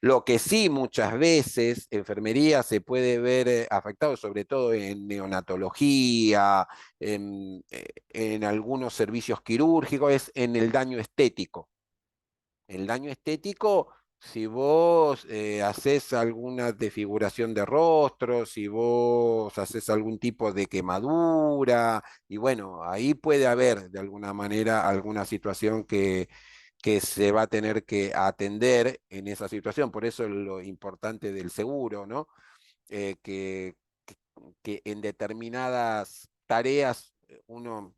Lo que sí muchas veces enfermería se puede ver afectado, sobre todo en neonatología, en algunos servicios quirúrgicos, es en el daño estético. El daño estético, si vos haces alguna desfiguración de rostro, si vos haces algún tipo de quemadura, y bueno, ahí puede haber de alguna manera alguna situación que se va a tener que atender en esa situación. Por eso es lo importante del seguro, ¿no? Eh, que, que en determinadas tareas uno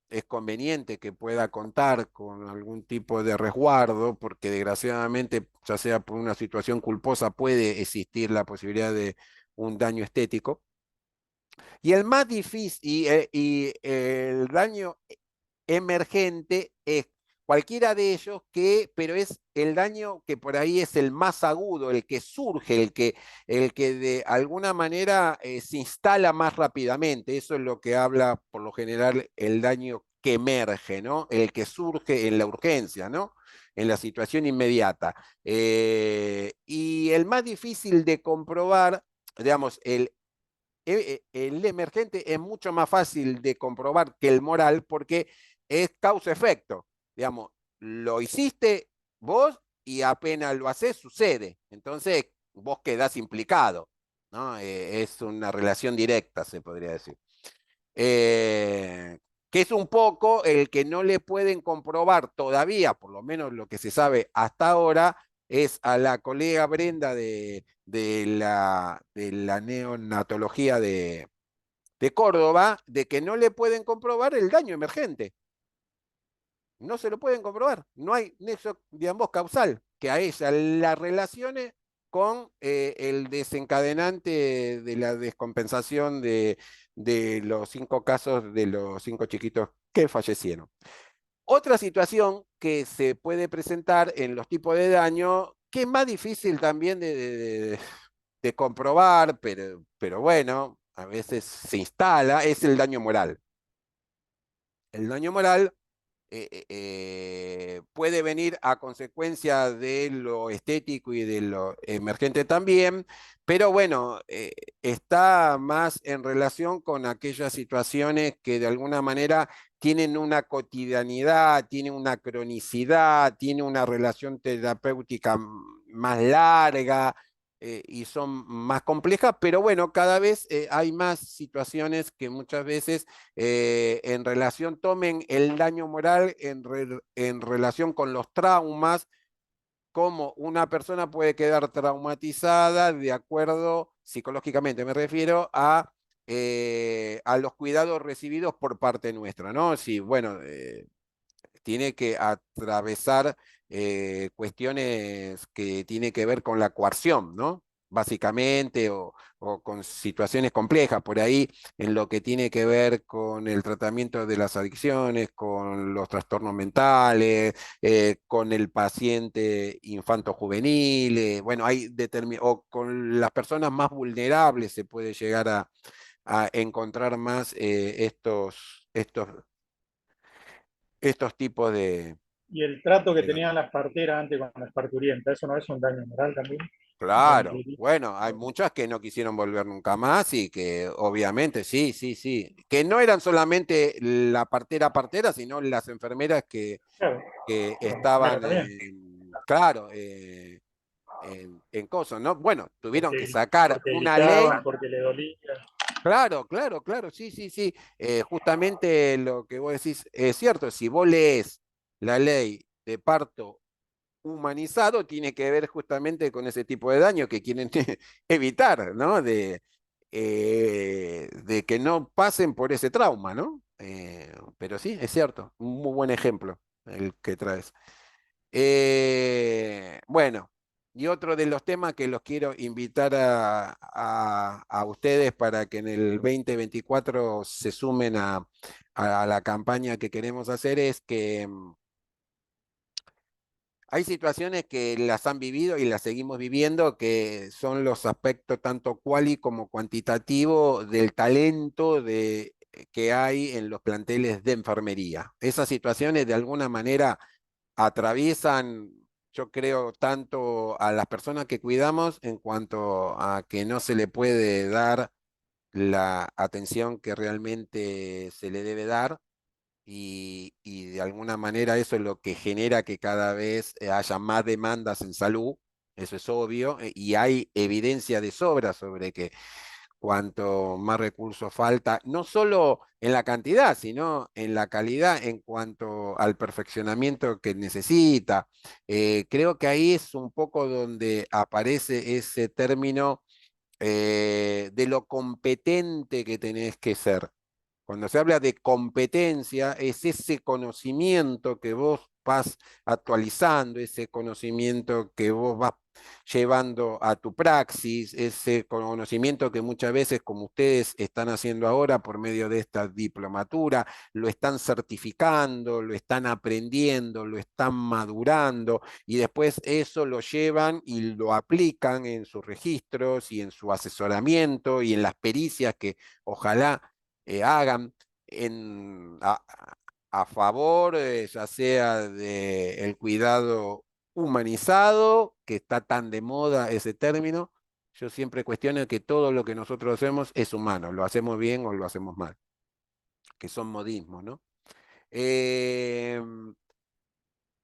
es conveniente que pueda contar con algún tipo de resguardo, porque desgraciadamente, ya sea por una situación culposa, puede existir la posibilidad de un daño estético. Y el más difícil, y el daño emergente es cualquiera de ellos pero es el daño que por ahí es el más agudo, el que surge, el que de alguna manera se instala más rápidamente. Eso es lo que habla por lo general el daño que emerge, ¿no? El que surge en la urgencia, ¿no? En la situación inmediata. Y el más difícil de comprobar, digamos, el emergente es mucho más fácil de comprobar que el moral porque es causa-efecto. Digamos, lo hiciste vos y apenas lo haces, sucede. Entonces, vos quedás implicado, ¿no? Es una relación directa, se podría decir. Eh, que es un poco el que no le pueden comprobar todavía, por lo menos lo que se sabe hasta ahora, es a la colega Brenda de la neonatología de Córdoba, de que no le pueden comprobar el daño emergente. No se lo pueden comprobar. No hay nexo, digamos, causal que a ella la relacione con el desencadenante de la descompensación de los 5 casos de los 5 chiquitos que fallecieron. Otra situación que se puede presentar en los tipos de daño, que es más difícil también de comprobar, pero bueno, a veces se instala, es el daño moral. El daño moral puede venir a consecuencia de lo estético y de lo emergente también, pero bueno, está más en relación con aquellas situaciones que de alguna manera tienen una cotidianidad, tienen una cronicidad, tienen una relación terapéutica más larga. Y son más complejas, pero bueno, cada vez hay más situaciones que muchas veces en relación, tomen el daño moral en relación con los traumas, cómo una persona puede quedar traumatizada de acuerdo, psicológicamente me refiero, a los cuidados recibidos por parte nuestra, ¿no? Si, bueno, tiene que atravesar cuestiones que tienen que ver con la coerción, ¿no? Básicamente, o con situaciones complejas, por ahí en lo que tiene que ver con el tratamiento de las adicciones, con los trastornos mentales, con el paciente infanto-juvenil, bueno, o con las personas más vulnerables se puede llegar a encontrar más estos tipos de, Y el trato que de daño. tenían las parteras antes con las parturientas, ¿eso no es un daño moral también? Claro, bueno, hay muchas que no quisieron volver nunca más y que obviamente sí, sí, sí, que no eran solamente la partera, sino las enfermeras Claro, que las enfermeras estaban, también, claro, en cosas, ¿no? Bueno, tuvieron que sacar porque una ley. gritaban, porque le dolía. Claro, claro, claro, sí, sí, sí. Justamente lo que vos decís es cierto, si vos lees la ley de parto humanizado, tiene que ver justamente con ese tipo de daño que quieren evitar, ¿no? De que no pasen por ese trauma, ¿no? Pero sí, es cierto, un muy buen ejemplo el que traes. Bueno. Y otro de los temas que los quiero invitar a ustedes para que en el 2024 se sumen a la campaña que queremos hacer es que hay situaciones que las han vivido y las seguimos viviendo, que son los aspectos tanto cuali como cuantitativo del talento que hay en los planteles de enfermería. Esas situaciones de alguna manera atraviesan, yo creo, tanto a las personas que cuidamos en cuanto a que no se le puede dar la atención que realmente se le debe dar y de alguna manera eso es lo que genera que cada vez haya más demandas en salud, eso es obvio, y hay evidencia de sobra sobre que cuanto más recursos falta, no solo en la cantidad, sino en la calidad en cuanto al perfeccionamiento que necesita. Creo que ahí es un poco donde aparece ese término de lo competente que tenés que ser. Cuando se habla de competencia, es ese conocimiento que vos vas actualizando, ese conocimiento que vos vas llevando a tu praxis, ese conocimiento que muchas veces, como ustedes están haciendo ahora por medio de esta diplomatura, lo están certificando, lo están aprendiendo, lo están madurando y después eso lo llevan y lo aplican en sus registros y en su asesoramiento y en las pericias que ojalá hagan a favor, ya sea del cuidado humanizado, que está tan de moda ese término. Yo siempre cuestiono que todo lo que nosotros hacemos es humano, lo hacemos bien o lo hacemos mal, que son modismos, ¿no? Eh,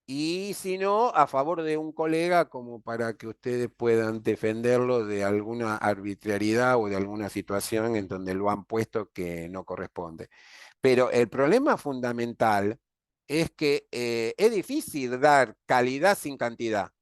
y si no, a favor de un colega como para que ustedes puedan defenderlo de alguna arbitrariedad o de alguna situación en donde lo han puesto que no corresponde. Pero el problema fundamental es que es difícil dar calidad sin cantidad.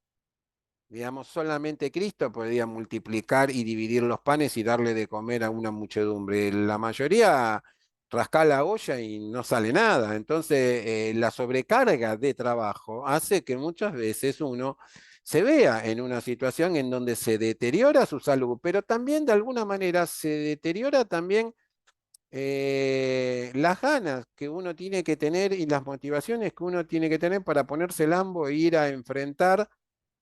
Digamos, solamente Cristo podía multiplicar y dividir los panes y darle de comer a una muchedumbre. La mayoría rasca la olla y no sale nada. Entonces, la sobrecarga de trabajo hace que muchas veces uno se vea en una situación en donde se deteriora su salud, pero también de alguna manera se deteriora también las ganas que uno tiene que tener y las motivaciones que uno tiene que tener para ponerse el ambo e ir a enfrentar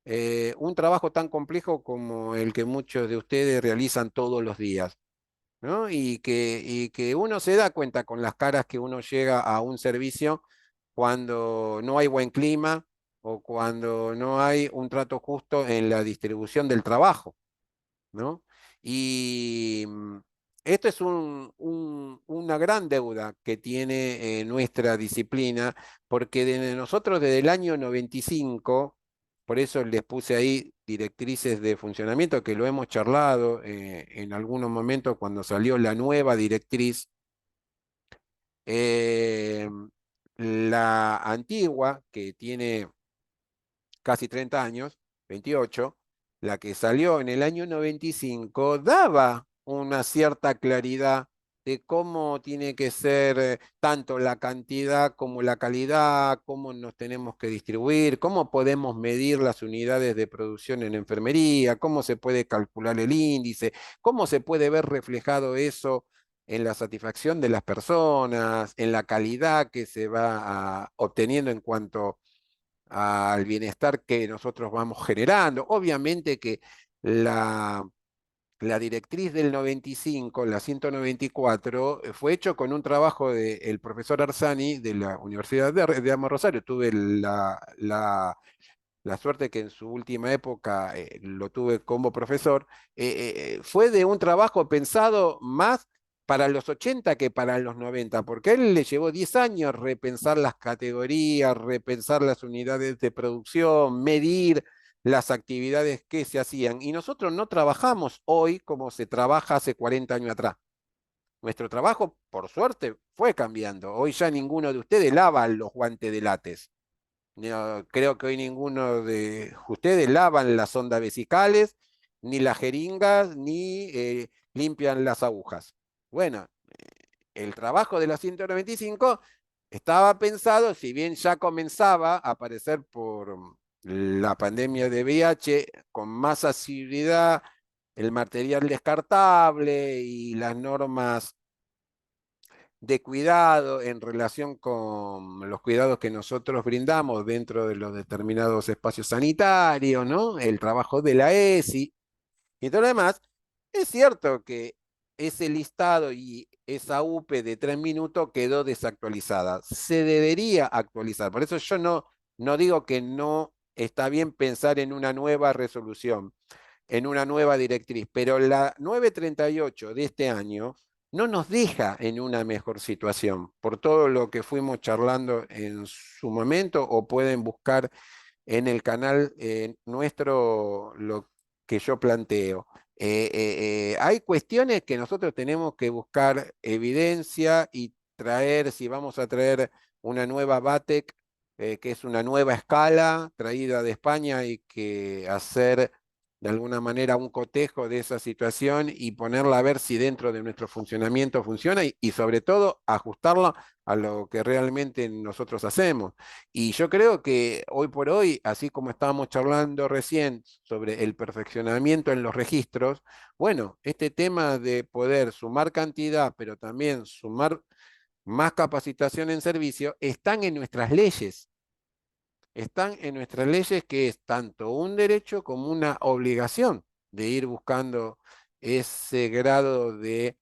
un trabajo tan complejo como el que muchos de ustedes realizan todos los días, ¿no? Y que uno se da cuenta con las caras que uno llega a un servicio cuando no hay buen clima o cuando no hay un trato justo en la distribución del trabajo, ¿no? Y esto es una gran deuda que tiene nuestra disciplina, porque nosotros desde el año 95, por eso les puse ahí directrices de funcionamiento, que lo hemos charlado en algunos momentos cuando salió la nueva directriz, eh, la antigua, que tiene casi 30 años, 28, la que salió en el año 95, daba una cierta claridad de cómo tiene que ser tanto la cantidad como la calidad, cómo nos tenemos que distribuir, cómo podemos medir las unidades de producción en enfermería, cómo se puede calcular el índice, cómo se puede ver reflejado eso en la satisfacción de las personas, en la calidad que se va obteniendo en cuanto al bienestar que nosotros vamos generando. Obviamente que la, la directriz del 95, la 194, fue hecho con un trabajo del profesor Arzani de la Universidad de Amo Rosario. Tuve la suerte que en su última época lo tuve como profesor, fue de un trabajo pensado más para los 80 que para los 90, porque a él le llevó 10 años repensar las categorías, repensar las unidades de producción, medir las actividades que se hacían. Y nosotros no trabajamos hoy como se trabaja hace 40 años atrás. Nuestro trabajo, por suerte, fue cambiando. Hoy ya ninguno de ustedes lava los guantes de látex. No, creo que hoy ninguno de ustedes lavan las sondas vesicales, ni las jeringas, ni limpian las agujas. Bueno, el trabajo de la 195 estaba pensado, si bien ya comenzaba a aparecer la pandemia de VIH con más asiduidad, el material descartable y las normas de cuidado en relación con los cuidados que nosotros brindamos dentro de los determinados espacios sanitarios, ¿no? El trabajo de la ESI y todo lo demás. Es cierto que ese listado y esa UP de 3 minutos quedó desactualizada. Se debería actualizar. Por eso yo no digo que no está bien pensar en una nueva resolución, en una nueva directriz, pero la 938 de este año no nos deja en una mejor situación por todo lo que fuimos charlando en su momento, o pueden buscar en el canal nuestro lo que yo planteo. Hay cuestiones que nosotros tenemos que buscar evidencia y traer, si vamos a traer una nueva BATEC, que es una nueva escala traída de España, y que hacer de alguna manera un cotejo de esa situación y ponerla a ver si dentro de nuestro funcionamiento funciona, y sobre todo ajustarla a lo que realmente nosotros hacemos. Y yo creo que hoy por hoy, así como estábamos charlando recién sobre el perfeccionamiento en los registros, bueno, este tema de poder sumar cantidad, pero también sumar más capacitación en servicio, están en nuestras leyes, que es tanto un derecho como una obligación de ir buscando ese grado de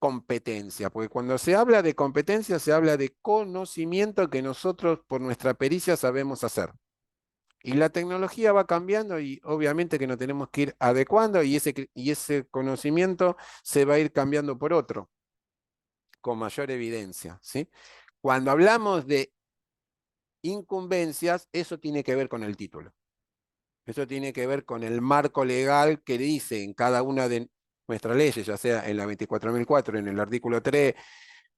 competencia, porque cuando se habla de competencia se habla de conocimiento que nosotros por nuestra pericia sabemos hacer. Y la tecnología va cambiando, y obviamente que nos tenemos que ir adecuando, y ese conocimiento se va a ir cambiando por otro, con mayor evidencia, ¿sí? Cuando hablamos de incumbencias, eso tiene que ver con el título. Eso tiene que ver con el marco legal que dice en cada una de nuestras leyes, ya sea en la 24.004, en el artículo 3,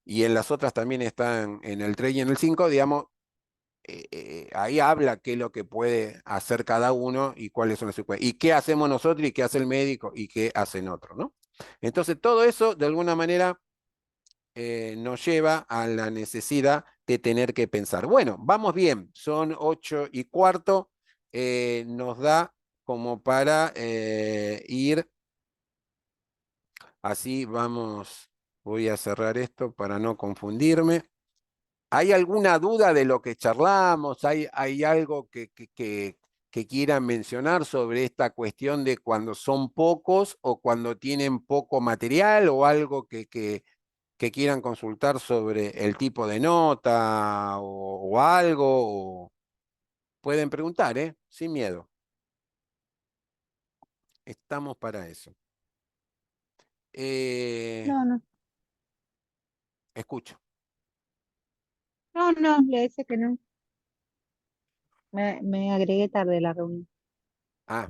y en las otras también están en el 3 y en el 5, digamos, ahí habla qué es lo que puede hacer cada uno y cuáles son las secuencias. Y qué hacemos nosotros y qué hace el médico y qué hacen otros, ¿no? Entonces, todo eso, de alguna manera, nos lleva a la necesidad de tener que pensar. Bueno, vamos bien, son 8:15, nos da como para ir, así vamos, voy a cerrar esto para no confundirme. ¿Hay alguna duda de lo que charlamos? ¿Hay algo que quieran mencionar sobre esta cuestión de cuando son pocos o cuando tienen poco material, o algo que quieran consultar sobre el tipo de nota o algo? Pueden preguntar, ¿eh? Sin miedo. Estamos para eso. No, no, Escucho. no, le decía que no. Me agregué tarde a la reunión, Ah,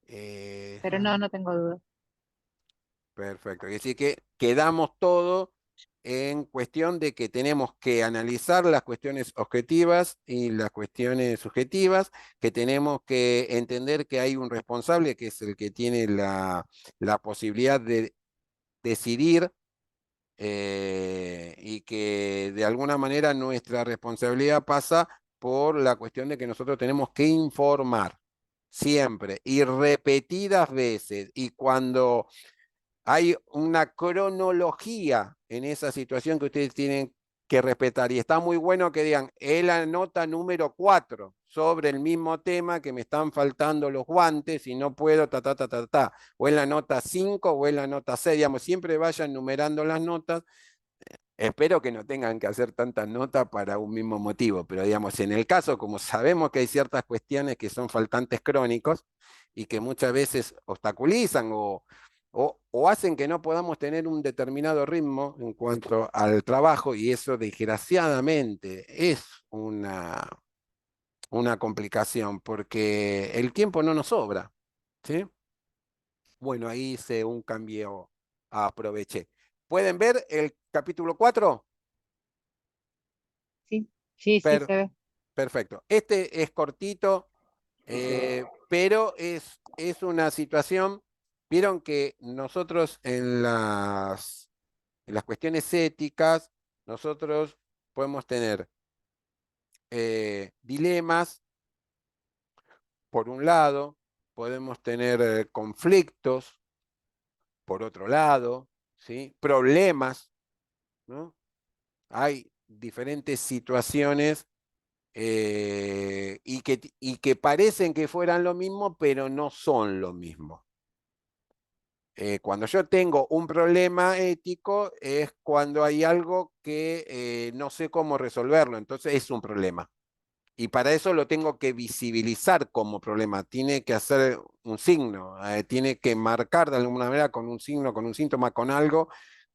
pero no, no tengo dudas. perfecto. Es decir, que quedamos todo en cuestión de que tenemos que analizar las cuestiones objetivas y las cuestiones subjetivas, que tenemos que entender que hay un responsable, que es el que tiene la posibilidad de decidir, y que de alguna manera nuestra responsabilidad pasa por la cuestión de que nosotros tenemos que informar siempre y repetidas veces, y cuando hay una cronología en esa situación que ustedes tienen que respetar. Y está muy bueno que digan, es la nota número 4 sobre el mismo tema, que me están faltando los guantes y no puedo, ta. O es la nota 5 o es la nota 6, digamos, siempre vayan numerando las notas. Espero que no tengan que hacer tantas notas para un mismo motivo, pero digamos, en el caso, como sabemos que hay ciertas cuestiones que son faltantes crónicos y que muchas veces obstaculizan o hacen que no podamos tener un determinado ritmo en cuanto al trabajo, y eso desgraciadamente es una complicación, porque el tiempo no nos sobra, ¿sí? Bueno, ahí hice un cambio, aproveché. ¿Pueden ver el capítulo 4? Sí, sí, sí, se ve. Perfecto. Este es cortito, pero es una situación. Vieron que nosotros en las cuestiones éticas, nosotros podemos tener dilemas por un lado, podemos tener conflictos, por otro lado, ¿sí? Problemas, ¿no? Hay diferentes situaciones y que parecen que fueran lo mismo, pero no son lo mismo. Cuando yo tengo un problema ético es cuando hay algo que no sé cómo resolverlo, entonces es un problema. Y para eso lo tengo que visibilizar como problema. Tiene que hacer un signo, tiene que marcar de alguna manera con un signo, con un síntoma, con algo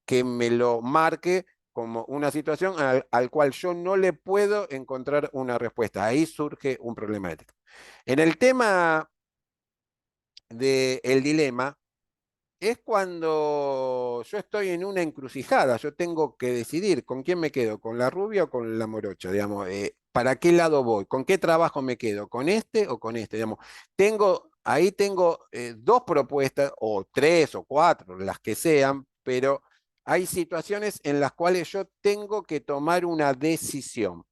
que me lo marque como una situación al cual yo no le puedo encontrar una respuesta. Ahí surge un problema ético. En el tema del dilema, es cuando yo estoy en una encrucijada, yo tengo que decidir con quién me quedo, con la rubia o con la morocha, digamos, ¿para qué lado voy? ¿Con qué trabajo me quedo? ¿Con este o con este? Digamos, ahí tengo dos propuestas, o tres o cuatro, las que sean, pero hay situaciones en las cuales yo tengo que tomar una decisión.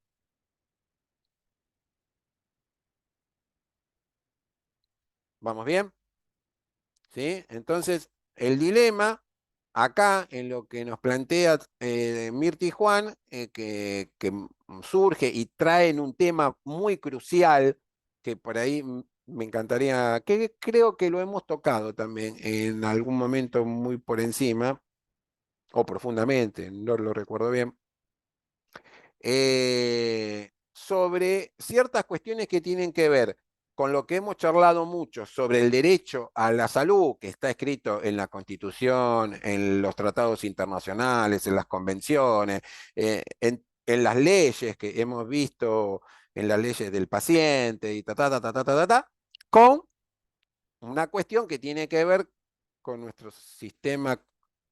¿Vamos bien? ¿Sí? Entonces, el dilema, acá en lo que nos plantea Mirta y Juan, que surge y traen un tema muy crucial, que por ahí me encantaría, que creo que lo hemos tocado también en algún momento muy por encima, o profundamente, no lo recuerdo bien, sobre ciertas cuestiones que tienen que ver con lo que hemos charlado mucho sobre el derecho a la salud, que está escrito en la Constitución, en los tratados internacionales, en las convenciones, en las leyes que hemos visto, en las leyes del paciente y con una cuestión que tiene que ver con nuestro sistema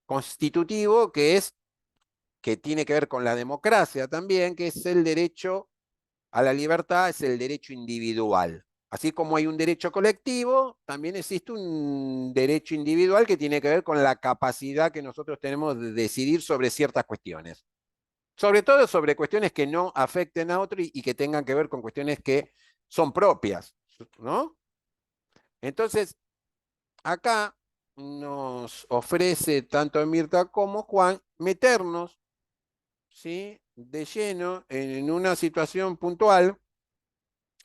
constitutivo, que tiene que ver con la democracia también, que es el derecho a la libertad, es el derecho individual. Así como hay un derecho colectivo, también existe un derecho individual que tiene que ver con la capacidad que nosotros tenemos de decidir sobre ciertas cuestiones. Sobre todo sobre cuestiones que no afecten a otro y que tengan que ver con cuestiones que son propias, ¿no? Entonces, acá nos ofrece tanto Mirta como Juan meternos, ¿sí?, de lleno en una situación puntual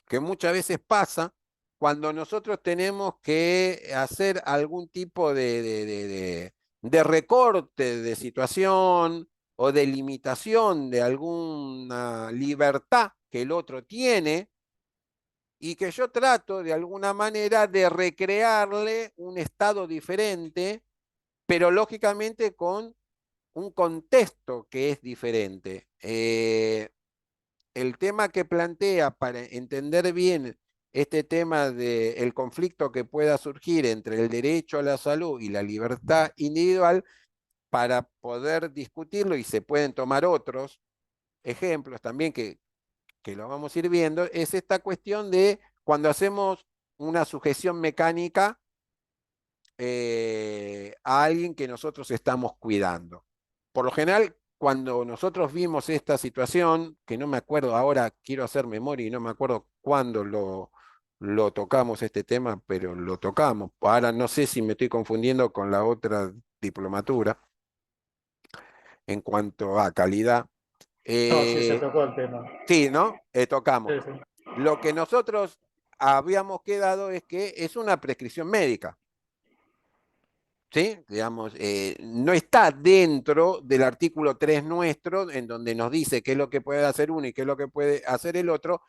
que muchas veces pasa cuando nosotros tenemos que hacer algún tipo de recorte de situación o de limitación de alguna libertad que el otro tiene y que yo trato de alguna manera de recrearle un estado diferente, pero lógicamente con un contexto que es diferente. El tema que plantea para entender bien este tema del conflicto que pueda surgir entre el derecho a la salud y la libertad individual, para poder discutirlo, y se pueden tomar otros ejemplos también que lo vamos a ir viendo, es esta cuestión de cuando hacemos una sujeción mecánica a alguien que nosotros estamos cuidando. Por lo general, cuando nosotros vimos esta situación, que no me acuerdo ahora, quiero hacer memoria y no me acuerdo cuándo lo tocamos este tema, pero lo tocamos. Ahora no sé si me estoy confundiendo con la otra diplomatura en cuanto a calidad. No, sí se tocó el tema. Sí, ¿no? Tocamos. Sí, sí. Lo que nosotros habíamos quedado es que es una prescripción médica. ¿Sí? Digamos, no está dentro del artículo 3 nuestro, en donde nos dice qué es lo que puede hacer uno y qué es lo que puede hacer el otro.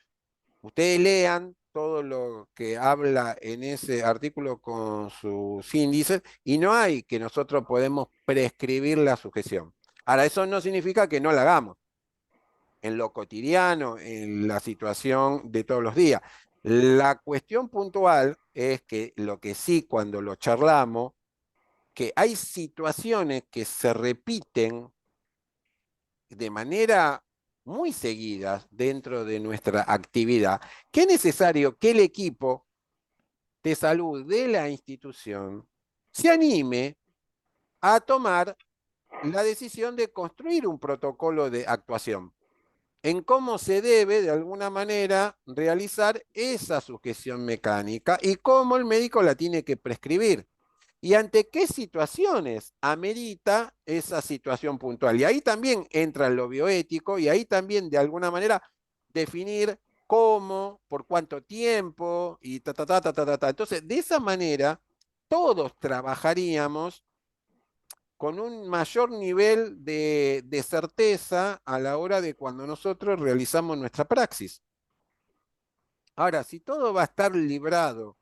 Ustedes lean todo lo que habla en ese artículo con sus índices y no hay que nosotros podemos prescribir la sujeción. Ahora, eso no significa que no la hagamos en lo cotidiano, en la situación de todos los días. La cuestión puntual es que lo que sí, cuando lo charlamos, que hay situaciones que se repiten de manera muy seguida dentro de nuestra actividad, que es necesario que el equipo de salud de la institución se anime a tomar la decisión de construir un protocolo de actuación. en cómo se debe, de alguna manera, realizar esa sujeción mecánica y cómo el médico la tiene que prescribir. Y ante qué situaciones amerita esa situación puntual. Y ahí también entra lo bioético y ahí también, de alguna manera, definir cómo, por cuánto tiempo y ta, ta, ta, ta, ta, ta, ta. Entonces, de esa manera, todos trabajaríamos con un mayor nivel de certeza a la hora de cuando nosotros realizamos nuestra praxis. Ahora, si todo va a estar librado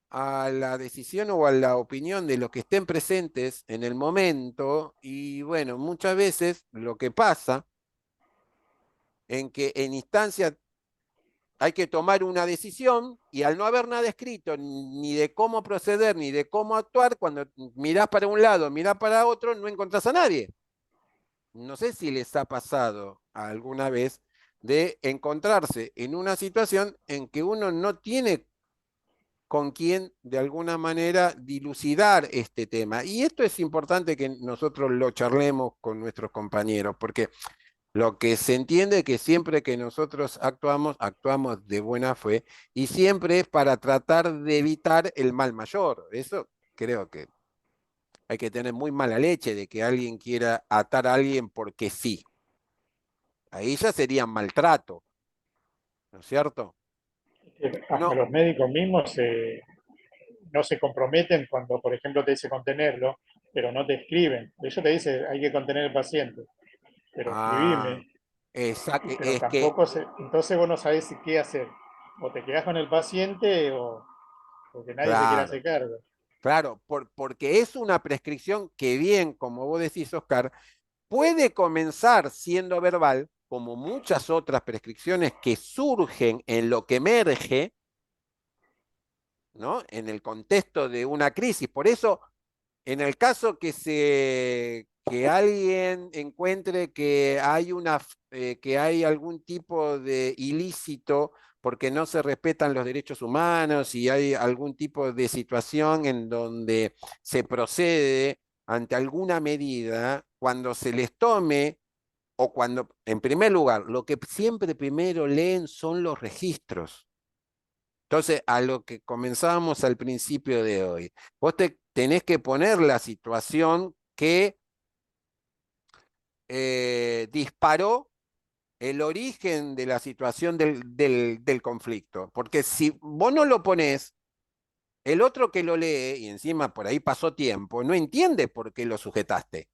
a la decisión o a la opinión de los que estén presentes en el momento, y bueno, muchas veces lo que pasa en que en instancia hay que tomar una decisión y al no haber nada escrito ni de cómo proceder ni de cómo actuar, cuando mirás para un lado, mirás para otro, no encontrás a nadie. No sé si les ha pasado alguna vez de encontrarse en una situación en que uno no tiene con quién de alguna manera dilucidar este tema. Y esto es importante que nosotros lo charlemos con nuestros compañeros, porque lo que se entiende es que siempre que nosotros actuamos, actuamos de buena fe y siempre es para tratar de evitar el mal mayor. Eso creo que hay que tener muy mala leche de que alguien quiera atar a alguien porque sí. Ahí ya sería maltrato, ¿no es cierto? Hasta No, los médicos mismos no se comprometen cuando, por ejemplo, te dice contenerlo, pero no te escriben. Ellos te dicen, hay que contener al paciente, pero ah, escribime. exacto, Pero entonces vos no sabés qué hacer. O te quedás con el paciente o porque nadie se quiere claro. hacer cargo. Claro, porque es una prescripción que bien, como vos decís, Oscar, puede comenzar siendo verbal, como muchas otras prescripciones que surgen en lo que emerge, ¿no? En el contexto de una crisis. Por eso, en el caso que alguien encuentre que hay que hay algún tipo de ilícito porque no se respetan los derechos humanos y hay algún tipo de situación en donde se procede ante alguna medida, cuando se les tome o cuando, en primer lugar, lo que siempre primero leen son los registros. Entonces, a lo que comenzábamos al principio de hoy, vos tenés que poner la situación que disparó el origen de la situación del conflicto. Porque si vos no lo ponés, el otro que lo lee, y encima por ahí pasó tiempo, no entiende por qué lo sujetaste.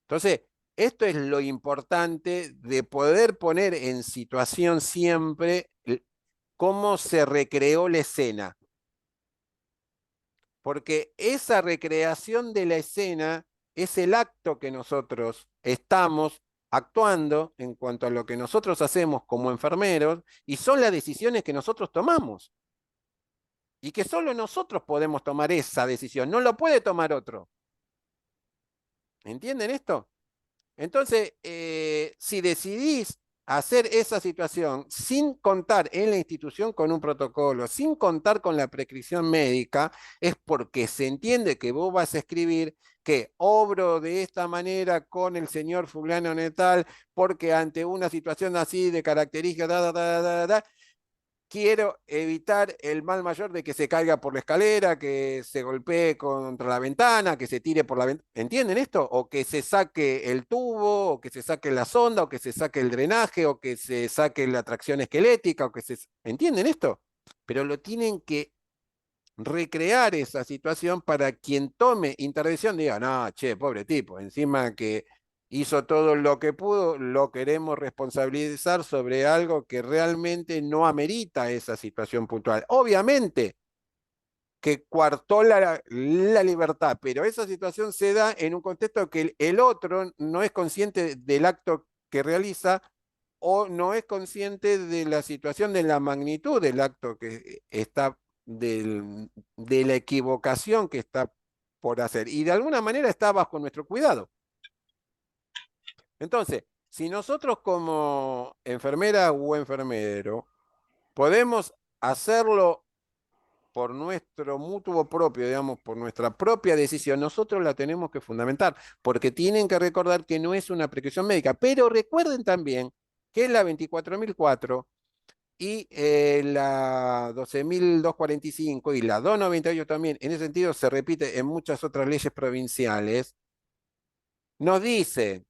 Entonces, esto es lo importante de poder poner en situación siempre cómo se recreó la escena. Porque esa recreación de la escena es el acto que nosotros estamos actuando en cuanto a lo que nosotros hacemos como enfermeros y son las decisiones que nosotros tomamos. Y que solo nosotros podemos tomar esa decisión, no lo puede tomar otro. ¿Entienden esto? Entonces, si decidís hacer esa situación sin contar en la institución con un protocolo, sin contar con la prescripción médica, es porque se entiende que vos vas a escribir que obro de esta manera con el señor fulano netal, porque ante una situación así de características, quiero evitar el mal mayor de que se caiga por la escalera, que se golpee contra la ventana, que se tire por la ventana. ¿Entienden esto? O que se saque el tubo, o que se saque la sonda, o que se saque el drenaje, o que se saque la tracción esquelética, o que se... ¿Entienden esto? Pero lo tienen que recrear esa situación para quien tome intervención diga, no, che, pobre tipo, encima que hizo todo lo que pudo, lo queremos responsabilizar sobre algo que realmente no amerita esa situación puntual. Obviamente que coartó la libertad, pero esa situación se da en un contexto que el otro no es consciente del acto que realiza o no es consciente de la situación, de la magnitud del acto que está, de la equivocación que está por hacer. Y de alguna manera está bajo nuestro cuidado. Entonces, si nosotros como enfermera o enfermero podemos hacerlo por nuestro mutuo propio, digamos, por nuestra propia decisión, nosotros la tenemos que fundamentar, porque tienen que recordar que no es una prescripción médica, pero recuerden también que la 24.004 y la 12.245 y la 298 también, en ese sentido se repite en muchas otras leyes provinciales, nos dice,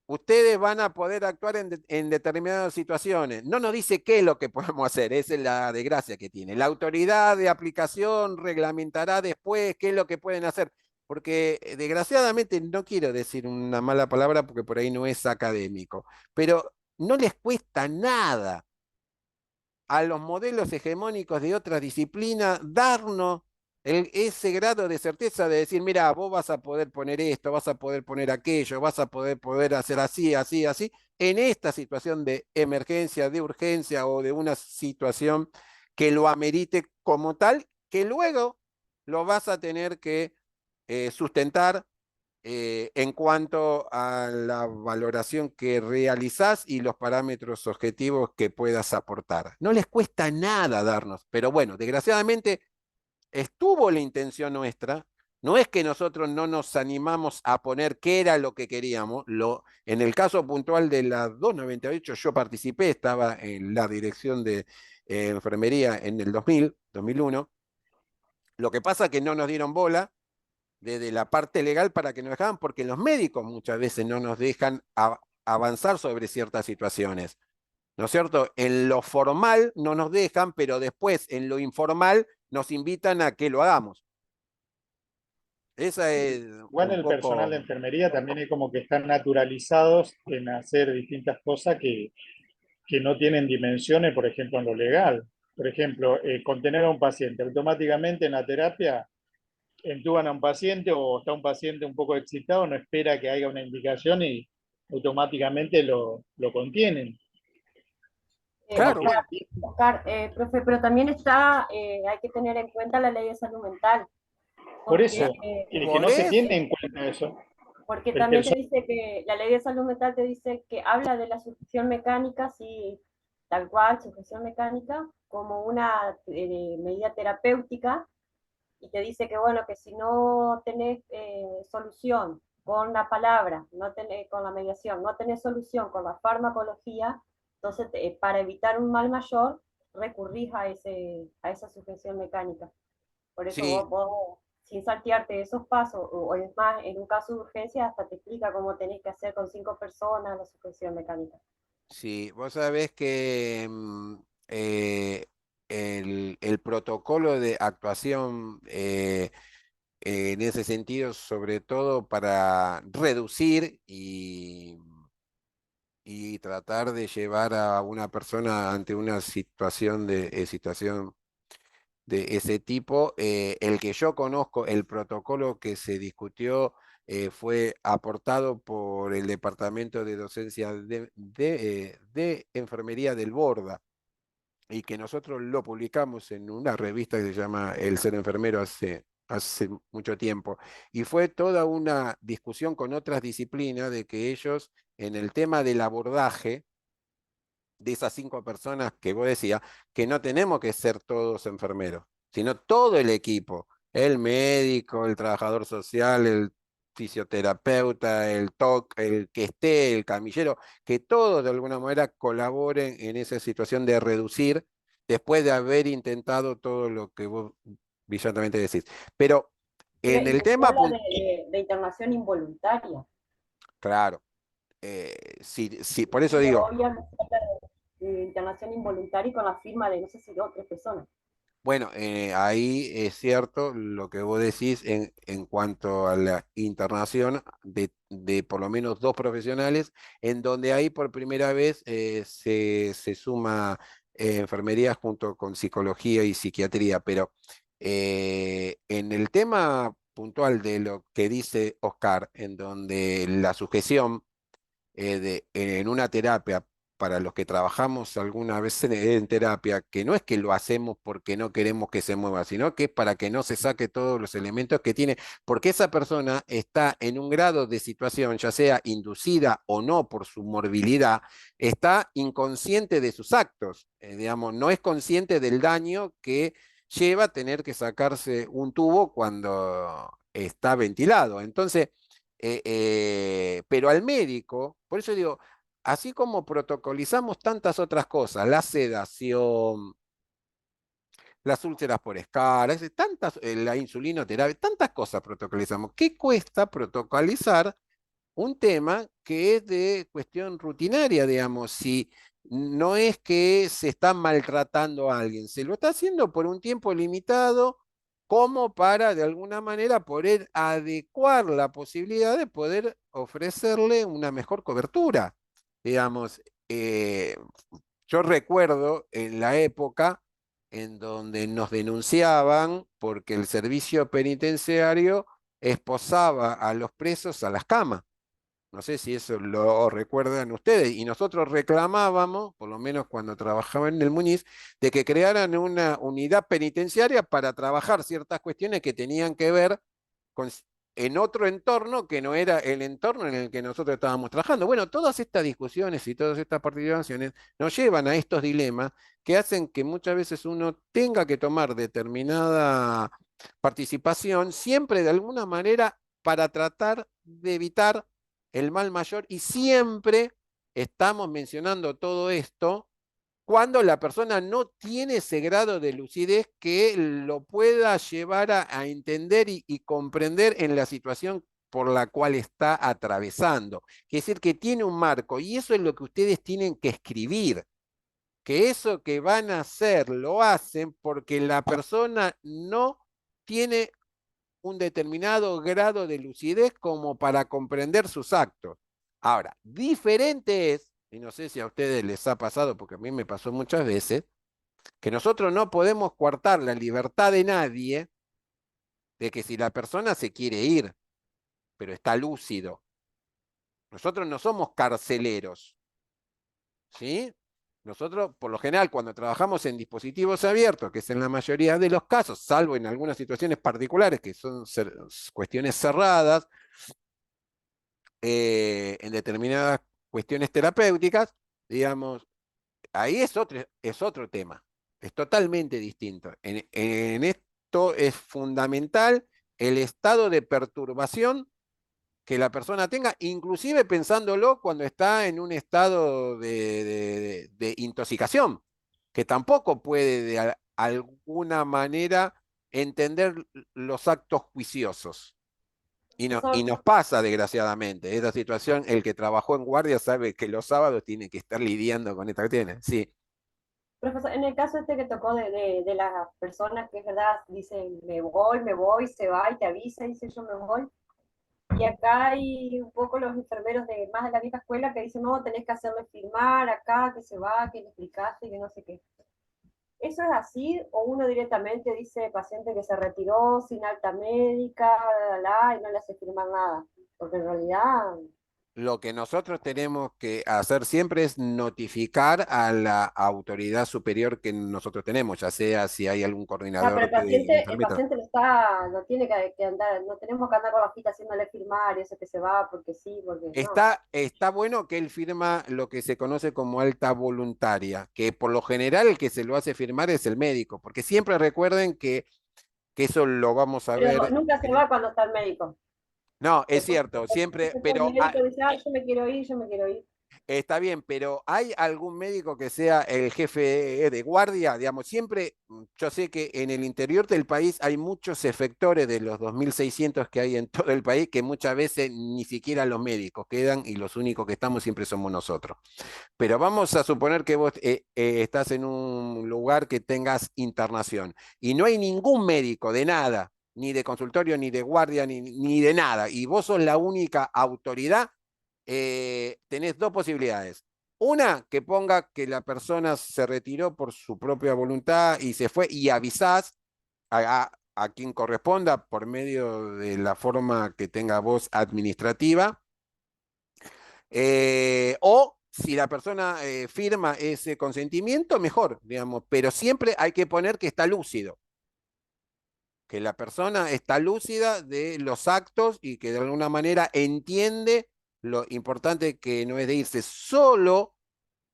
ustedes van a poder actuar en determinadas situaciones. No nos dice qué es lo que podemos hacer, esa es la desgracia que tiene. La autoridad de aplicación reglamentará después qué es lo que pueden hacer. Porque desgraciadamente, no quiero decir una mala palabra porque por ahí no es académico, pero no les cuesta nada a los modelos hegemónicos de otras disciplinas darnos ese grado de certeza de decir, mira, vos vas a poder poner esto, vas a poder poner aquello, vas a poder hacer así, así, así, en esta situación de emergencia, de urgencia o de una situación que lo amerite como tal, que luego lo vas a tener que sustentar en cuanto a la valoración que realizás y los parámetros objetivos que puedas aportar. No les cuesta nada darnos, pero bueno, desgraciadamente estuvo la intención nuestra. No es que nosotros no nos animamos a poner qué era lo que queríamos. En el caso puntual de la 298, yo participé, estaba en la dirección de enfermería en el 2001. Lo que pasa es que no nos dieron bola desde la parte legal para que nos dejaran, porque los médicos muchas veces no nos dejan avanzar sobre ciertas situaciones, ¿no es cierto? En lo formal no nos dejan, pero después en lo informal nos invitan a que lo hagamos. Esa es Igual un el personal de poco... enfermería también es como que están naturalizados en hacer distintas cosas que no tienen dimensiones, por ejemplo, en lo legal. Por ejemplo, contener a un paciente. Automáticamente en la terapia entuban a un paciente o está un paciente un poco excitado, no espera que haya una indicación y automáticamente lo contienen. Claro, Oscar, bueno, Oscar, profe, pero también está, hay que tener en cuenta la ley de salud mental, Por porque, eso, que por no se eso, tiene en cuenta eso. porque El también te personal, dice que la ley de salud mental te dice que habla de la sujeción mecánica, sí, tal cual, sujeción mecánica, como una medida terapéutica, y te dice que, bueno, que si no tenés solución con la palabra, no tenés, con la mediación, no tenés solución con la farmacología, entonces para evitar un mal mayor, recurrís a esa sujeción mecánica. Por eso sí, vos, sin saltearte esos pasos, o es más, en un caso de urgencia, hasta te explica cómo tenés que hacer con 5 personas la sujeción mecánica. sí, vos sabés que el protocolo de actuación en ese sentido, sobre todo para reducir y tratar de llevar a una persona ante una situación de ese tipo. El que yo conozco, el protocolo que se discutió fue aportado por el Departamento de Docencia de Enfermería del Borda y que nosotros lo publicamos en una revista que se llama El Ser Enfermero hace mucho tiempo. Y fue toda una discusión con otras disciplinas de que ellos, en el tema del abordaje de esas 5 personas que vos decías, que no tenemos que ser todos enfermeros, sino todo el equipo, el médico, el trabajador social, el fisioterapeuta, el TOC, el que esté, el camillero, que todos de alguna manera colaboren en esa situación de reducir después de haber intentado todo lo que vos brillantmente decís. Pero en Y el se tema habla puntual, de internación involuntaria. claro, sí, sí, por eso Pero digo, obviamente se habla de internación involuntaria y con la firma de, no sé si 2 o 3 personas. bueno, ahí es cierto lo que vos decís en cuanto a la internación de por lo menos 2 profesionales, en donde ahí por primera vez se suma enfermería junto con psicología y psiquiatría, pero en el tema puntual de lo que dice Oscar, en donde la sujeción en una terapia, para los que trabajamos alguna vez en terapia, que no es que lo hacemos porque no queremos que se mueva, sino que es para que no se saque todos los elementos que tiene, porque esa persona está en un grado de situación, ya sea inducida o no por su morbilidad, está inconsciente de sus actos, digamos, no es consciente del daño que lleva a tener que sacarse un tubo cuando está ventilado. Entonces, pero al médico, por eso digo, así como protocolizamos tantas otras cosas, la sedación, las úlceras por escala, tantas, la insulinoterapia, tantas cosas protocolizamos. ¿Qué cuesta protocolizar un tema que es de cuestión rutinaria, digamos? Si no es que se está maltratando a alguien, se lo está haciendo por un tiempo limitado, como para de alguna manera poder adecuar la posibilidad de poder ofrecerle una mejor cobertura. Digamos, yo recuerdo en la época en donde nos denunciaban porque el servicio penitenciario esposaba a los presos a las camas. No sé si eso lo recuerdan ustedes. Y nosotros reclamábamos, por lo menos cuando trabajaba en el Muñiz, de que crearan una unidad penitenciaria para trabajar ciertas cuestiones que tenían que ver con, en otro entorno que no era el entorno en el que nosotros estábamos trabajando. Bueno, todas estas discusiones y todas estas participaciones nos llevan a estos dilemas que hacen que muchas veces uno tenga que tomar determinada participación, siempre de alguna manera para tratar de evitar el mal mayor, y siempre estamos mencionando todo esto cuando la persona no tiene ese grado de lucidez que lo pueda llevar a entender y comprender en la situación por la cual está atravesando. Es decir, que tiene un marco, y eso es lo que ustedes tienen que escribir, que eso que van a hacer lo hacen porque la persona no tiene un determinado grado de lucidez como para comprender sus actos. Ahora, diferente es, y no sé si a ustedes les ha pasado, porque a mí me pasó muchas veces, que nosotros no podemos coartar la libertad de nadie, de que si la persona se quiere ir, pero está lúcido, nosotros no somos carceleros, ¿sí? Nosotros, por lo general, cuando trabajamos en dispositivos abiertos, que es en la mayoría de los casos, salvo en algunas situaciones particulares que son cuestiones cerradas, en determinadas cuestiones terapéuticas, digamos, ahí es otro tema, es totalmente distinto. En esto es fundamental el estado de perturbación que la persona tenga, inclusive pensándolo cuando está en un estado de intoxicación, que tampoco puede de alguna manera entender los actos juiciosos. Y nos pasa, desgraciadamente, esta situación, el que trabajó en guardia sabe que los sábados tiene que estar lidiando con esta cuestión. Sí. Profesor, en el caso este que tocó de las personas que es verdad, dicen me voy, se va y te avisa, dice yo me voy. Y acá hay un poco los enfermeros de más de la vieja escuela que dicen, no, tenés que hacerle firmar acá, que se va, que le explicaste, que no sé qué. ¿Eso es así? ¿O uno directamente dice paciente que se retiró sin alta médica, y no le hace firmar nada? Porque en realidad... Lo que nosotros tenemos que hacer siempre es notificar a la autoridad superior que nosotros tenemos, ya sea si hay algún Ah, pero coordinador el de paciente, el enfermería. paciente no tiene que andar, no tenemos que andar con la hojita haciéndole firmar, eso que se va, porque sí, porque no. Está bueno que él firma lo que se conoce como alta voluntaria, que por lo general el que se lo hace firmar es el médico, porque siempre recuerden que eso lo vamos a Pero ver. nunca se va cuando está el médico. No, es Después, cierto, siempre, después el pero médico dice, ah, yo me quiero ir, yo me quiero ir. está bien, pero ¿hay algún médico que sea el jefe de guardia? Digamos, siempre, yo sé que en el interior del país hay muchos efectores de los 2.600 que hay en todo el país, que muchas veces ni siquiera los médicos quedan y los únicos que estamos siempre somos nosotros. Pero vamos a suponer que vos estás en un lugar que tengas internación y no hay ningún médico de nada, ni de consultorio, ni de guardia, ni de nada, y vos sos la única autoridad. Tenés dos posibilidades. Una, que ponga que la persona se retiró por su propia voluntad y se fue, y avisás a quien corresponda por medio de la forma que tenga voz administrativa. O si la persona firma ese consentimiento, mejor, digamos, pero siempre hay que poner que está lúcido, que la persona está lúcida de los actos y que de alguna manera entiende lo importante que no es de irse. Solo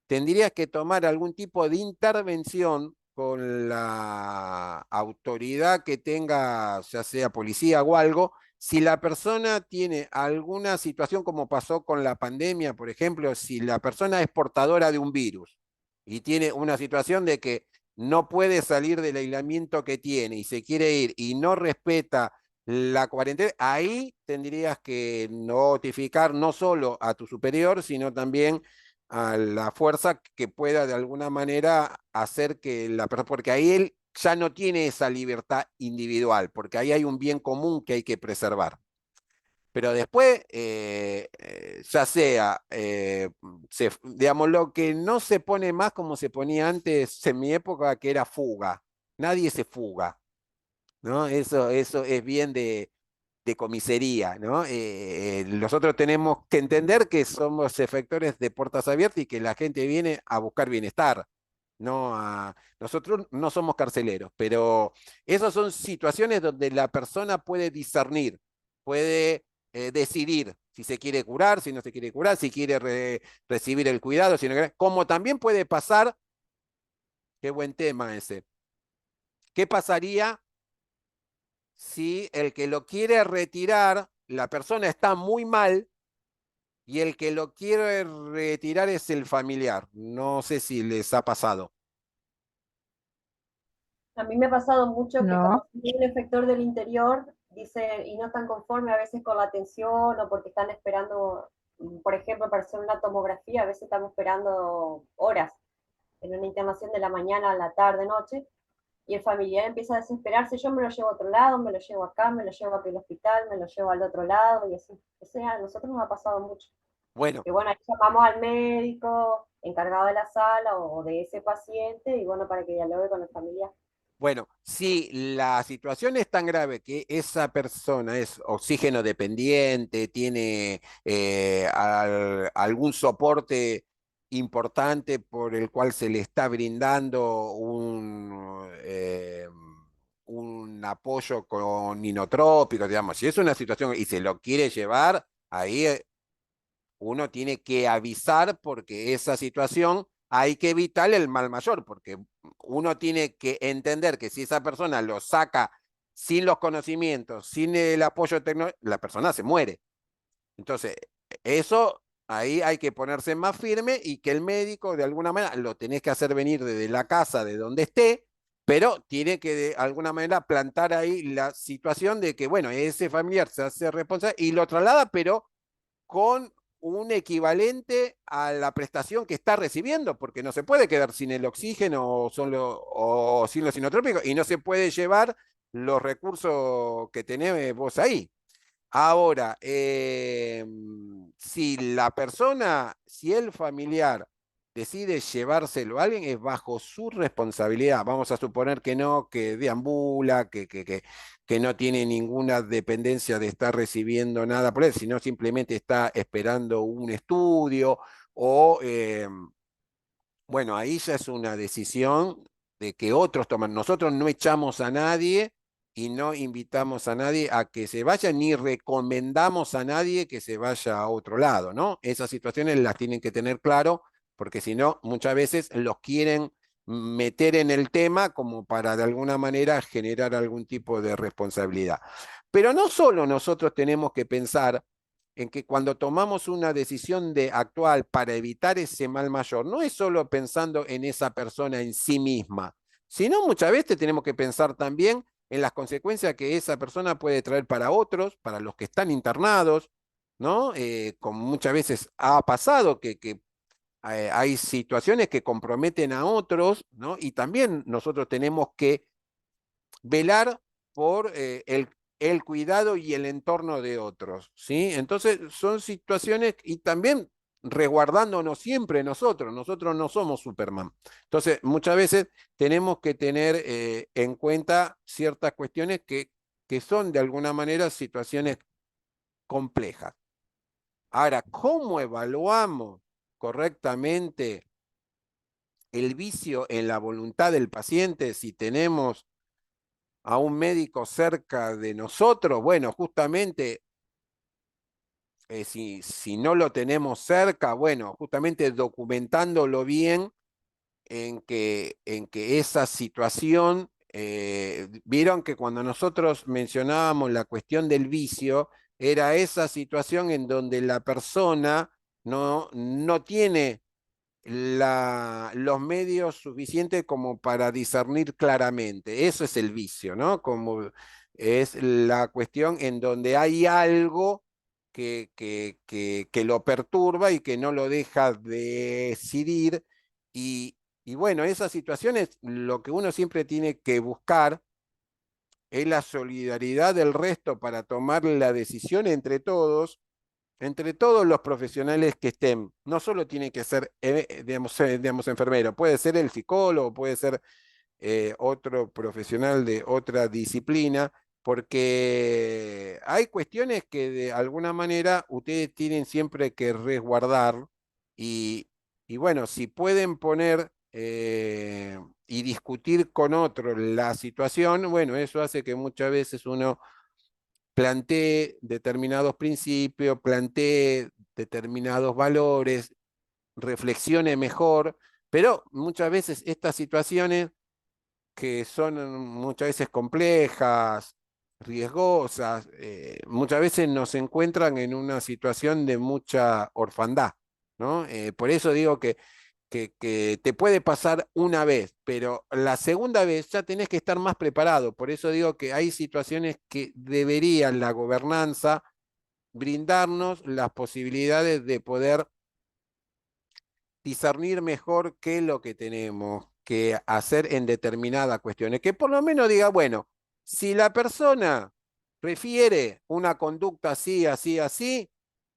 tendrías que tomar algún tipo de intervención con la autoridad que tenga, ya sea policía o algo, si la persona tiene alguna situación como pasó con la pandemia, por ejemplo, si la persona es portadora de un virus y tiene una situación de que no puede salir del aislamiento que tiene y se quiere ir y no respeta la cuarentena, ahí tendrías que notificar no solo a tu superior, sino también a la fuerza que pueda de alguna manera hacer que la persona, porque ahí él ya no tiene esa libertad individual, porque ahí hay un bien común que hay que preservar. Pero después, ya sea, digamos, lo que no se pone más como se ponía antes en mi época, que era fuga. Nadie se fuga, ¿no? Eso es bien de comisaría, ¿no? Nosotros tenemos que entender que somos efectores de puertas abiertas y que la gente viene a buscar bienestar. Nosotros no somos carceleros, pero esas son situaciones donde la persona puede discernir, puede decidir si se quiere curar, si no se quiere curar, si quiere recibir el cuidado, si no quiere, como también puede pasar, qué buen tema ese, ¿qué pasaría si el que lo quiere retirar, la persona está muy mal y el que lo quiere retirar es el familiar? No sé si les ha pasado. A mí me ha pasado mucho que No, cuando viene un efector del interior, dice, y no están conformes a veces con la atención o porque están esperando, por ejemplo, para hacer una tomografía, a veces estamos esperando horas en una internación de la mañana a la tarde, noche, y el familiar empieza a desesperarse, yo me lo llevo a otro lado, me lo llevo acá, me lo llevo aquí al hospital, me lo llevo al otro lado, y así. O sea, a nosotros nos ha pasado mucho. Bueno, Que bueno, ahí llamamos al médico encargado de la sala o de ese paciente, y bueno, para que dialogue con el familiar. bueno, si la situación es tan grave que esa persona es oxígeno dependiente, tiene algún soporte importante por el cual se le está brindando un apoyo con inotrópicos, digamos, si es una situación y se lo quiere llevar, ahí uno tiene que avisar porque esa situación hay que evitar el mal mayor, porque uno tiene que entender que si esa persona lo saca sin los conocimientos, sin el apoyo tecnológico, la persona se muere. Entonces, eso ahí hay que ponerse más firme y que el médico de alguna manera lo tenés que hacer venir desde la casa, de donde esté, pero tiene que de alguna manera plantar ahí la situación de que, bueno, ese familiar se hace responsable y lo traslada, pero con un equivalente a la prestación que está recibiendo, porque no se puede quedar sin el oxígeno o sin los sinotrópicos y no se puede llevar los recursos que tenés vos ahí. Ahora, si la persona, si el familiar decide llevárselo a alguien, es bajo su responsabilidad. Vamos a suponer que no, que deambula, que no tiene ninguna dependencia de estar recibiendo nada por él, sino simplemente está esperando un estudio o, bueno, ahí ya es una decisión de que otros toman. Nosotros no echamos a nadie y no invitamos a nadie a que se vaya, ni recomendamos a nadie que se vaya a otro lado, ¿no? Esas situaciones las tienen que tener claro, porque si no, muchas veces los quieren meter en el tema como para de alguna manera generar algún tipo de responsabilidad. Pero no solo nosotros tenemos que pensar en que cuando tomamos una decisión de actual para evitar ese mal mayor, no es solo pensando en esa persona en sí misma, sino muchas veces tenemos que pensar también en las consecuencias que esa persona puede traer para otros, para los que están internados, ¿no? Como muchas veces ha pasado que hay situaciones que comprometen a otros, ¿no? Y también nosotros tenemos que velar por el cuidado y el entorno de otros, ¿sí? Entonces son situaciones y también resguardándonos siempre nosotros no somos Superman. Entonces muchas veces tenemos que tener en cuenta ciertas cuestiones que son de alguna manera situaciones complejas. Ahora, ¿cómo evaluamos correctamente el vicio en la voluntad del paciente si tenemos a un médico cerca de nosotros? Bueno, justamente si no lo tenemos cerca, bueno, justamente documentándolo bien en que esa situación, vieron que cuando nosotros mencionábamos la cuestión del vicio, era esa situación en donde la persona no tiene los medios suficientes como para discernir claramente. Eso es el vicio, ¿no? Como es la cuestión en donde hay algo que lo perturba y que no lo deja decidir. Y bueno, esas situaciones, lo que uno siempre tiene que buscar es la solidaridad del resto para tomar la decisión entre todos los profesionales que estén. No solo tiene que ser, digamos, enfermero, puede ser el psicólogo, puede ser otro profesional de otra disciplina, porque hay cuestiones que de alguna manera ustedes tienen siempre que resguardar y, y bueno, si pueden poner y discutir con otro la situación, bueno, eso hace que muchas veces uno plantee determinados principios, plantee determinados valores, reflexione mejor, pero muchas veces estas situaciones que son muchas veces complejas, riesgosas, muchas veces nos encuentran en una situación de mucha orfandad, ¿no? Por eso digo que te puede pasar una vez, pero la segunda vez ya tenés que estar más preparado. Por eso digo que hay situaciones que deberían la gobernanza brindarnos las posibilidades de poder discernir mejor qué es lo que tenemos que hacer en determinadas cuestiones. Que por lo menos diga, bueno, si la persona prefiere una conducta así, así, así,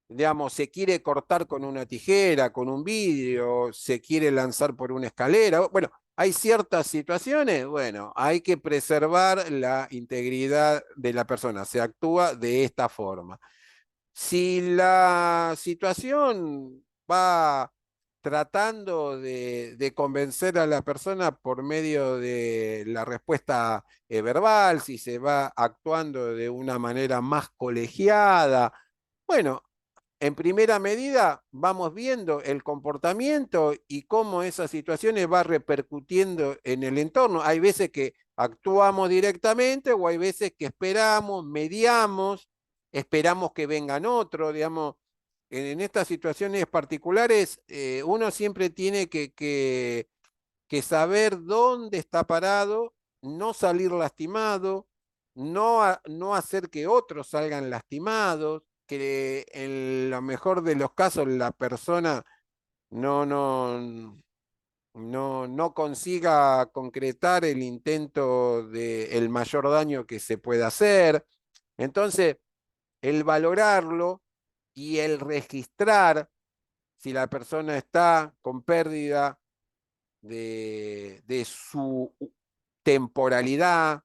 digamos, se quiere cortar con una tijera, con un vidrio, se quiere lanzar por una escalera, bueno, hay ciertas situaciones, bueno, hay que preservar la integridad de la persona, se actúa de esta forma. Si la situación va tratando de convencer a la persona por medio de la respuesta verbal, si se va actuando de una manera más colegiada, bueno, en primera medida vamos viendo el comportamiento y cómo esas situaciones va repercutiendo en el entorno. Hay veces que actuamos directamente o hay veces que esperamos, mediamos, esperamos que vengan otros, digamos. En estas situaciones particulares, uno siempre tiene que saber dónde está parado, no salir lastimado, no hacer que otros salgan lastimados, que en lo mejor de los casos la persona no, no, no consiga concretar el intento de el mayor daño que se pueda hacer. Entonces, el valorarlo y el registrar si la persona está con pérdida de su temporalidad,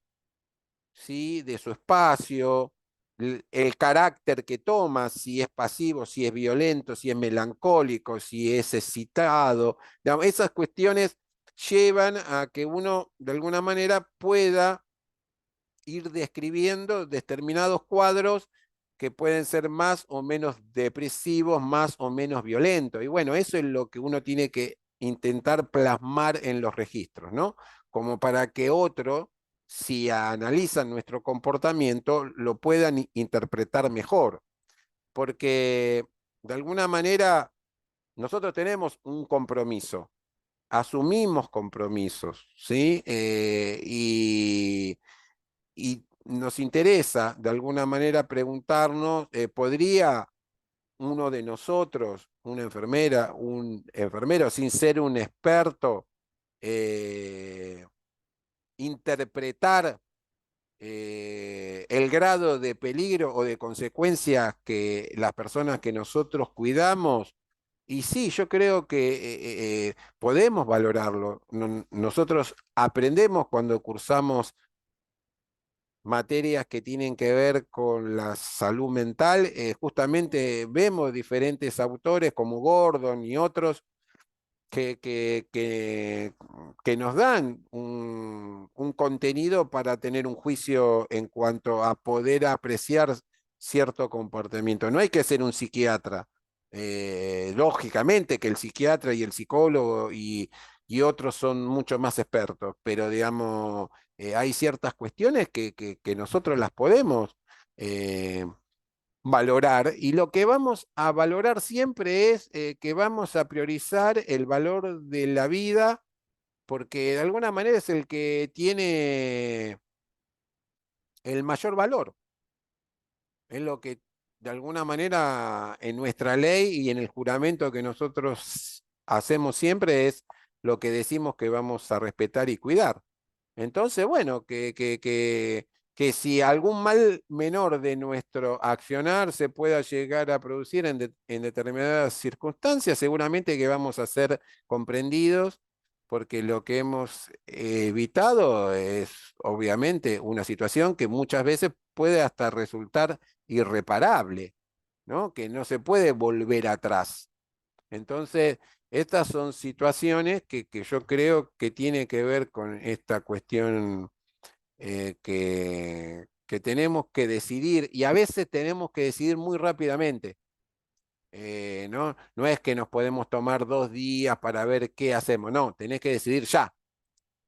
¿sí? De su espacio, el carácter que toma, si es pasivo, si es violento, si es melancólico, si es excitado. Digamos, esas cuestiones llevan a que uno de alguna manera pueda ir describiendo determinados cuadros que pueden ser más o menos depresivos, más o menos violentos. Y bueno, eso es lo que uno tiene que intentar plasmar en los registros, ¿no? Como para que otro, si analizan nuestro comportamiento, lo puedan interpretar mejor. Porque de alguna manera nosotros tenemos un compromiso, asumimos compromisos, ¿sí? Y nos interesa de alguna manera preguntarnos, ¿podría uno de nosotros, una enfermera, un enfermero, sin ser un experto, eh, interpretar el grado de peligro o de consecuencias que las personas que nosotros cuidamos? Y sí, yo creo que podemos valorarlo. Nosotros aprendemos cuando cursamos materias que tienen que ver con la salud mental. Justamente vemos diferentes autores como Gordon y otros que, que, que, que nos dan un contenido para tener un juicio en cuanto a poder apreciar cierto comportamiento. No hay que ser un psiquiatra. Lógicamente que el psiquiatra y el psicólogo y otros son mucho más expertos, pero digamos, hay ciertas cuestiones que nosotros las podemos valorar, y lo que vamos a valorar siempre es que vamos a priorizar el valor de la vida, porque de alguna manera es el que tiene el mayor valor. Es lo que de alguna manera en nuestra ley y en el juramento que nosotros hacemos siempre es lo que decimos que vamos a respetar y cuidar. Entonces, bueno, que si algún mal menor de nuestro accionar se pueda llegar a producir en determinadas circunstancias, seguramente que vamos a ser comprendidos, porque lo que hemos evitado es obviamente una situación que muchas veces puede hasta resultar irreparable, ¿no? Que no se puede volver atrás. Entonces, estas son situaciones que yo creo que tiene que ver con esta cuestión que tenemos que decidir, y a veces tenemos que decidir muy rápidamente. ¿No? No es que nos podemos tomar 2 días para ver qué hacemos, no, tenés que decidir ya.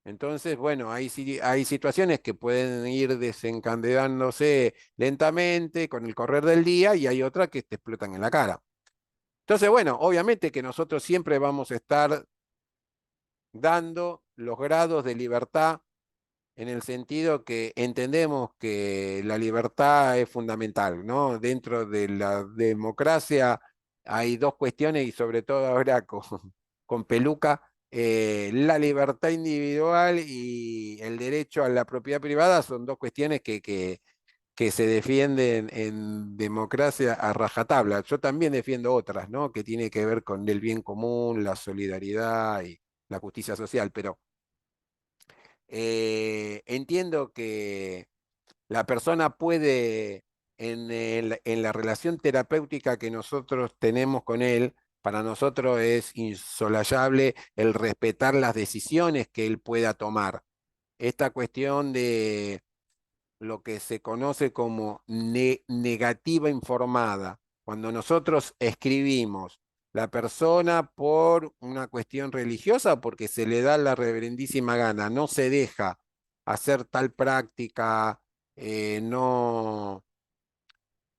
Entonces, bueno, hay situaciones que pueden ir desencadenándose lentamente con el correr del día, y hay otras que te explotan en la cara. Entonces, bueno, obviamente que nosotros siempre vamos a estar dando los grados de libertad, en el sentido que entendemos que la libertad es fundamental, ¿no? Dentro de la democracia hay dos cuestiones, y sobre todo ahora con Peluca, la libertad individual y el derecho a la propiedad privada son dos cuestiones que se defienden en democracia a rajatabla. Yo también defiendo otras, ¿no? Que tiene que ver con el bien común, la solidaridad y la justicia social, pero entiendo que la persona puede, en la relación terapéutica que nosotros tenemos con él, para nosotros es insolayable el respetar las decisiones que él pueda tomar. Esta cuestión de lo que se conoce como negativa informada. Cuando nosotros escribimos, la persona por una cuestión religiosa o porque se le da la reverendísima gana, no se deja hacer tal práctica, no,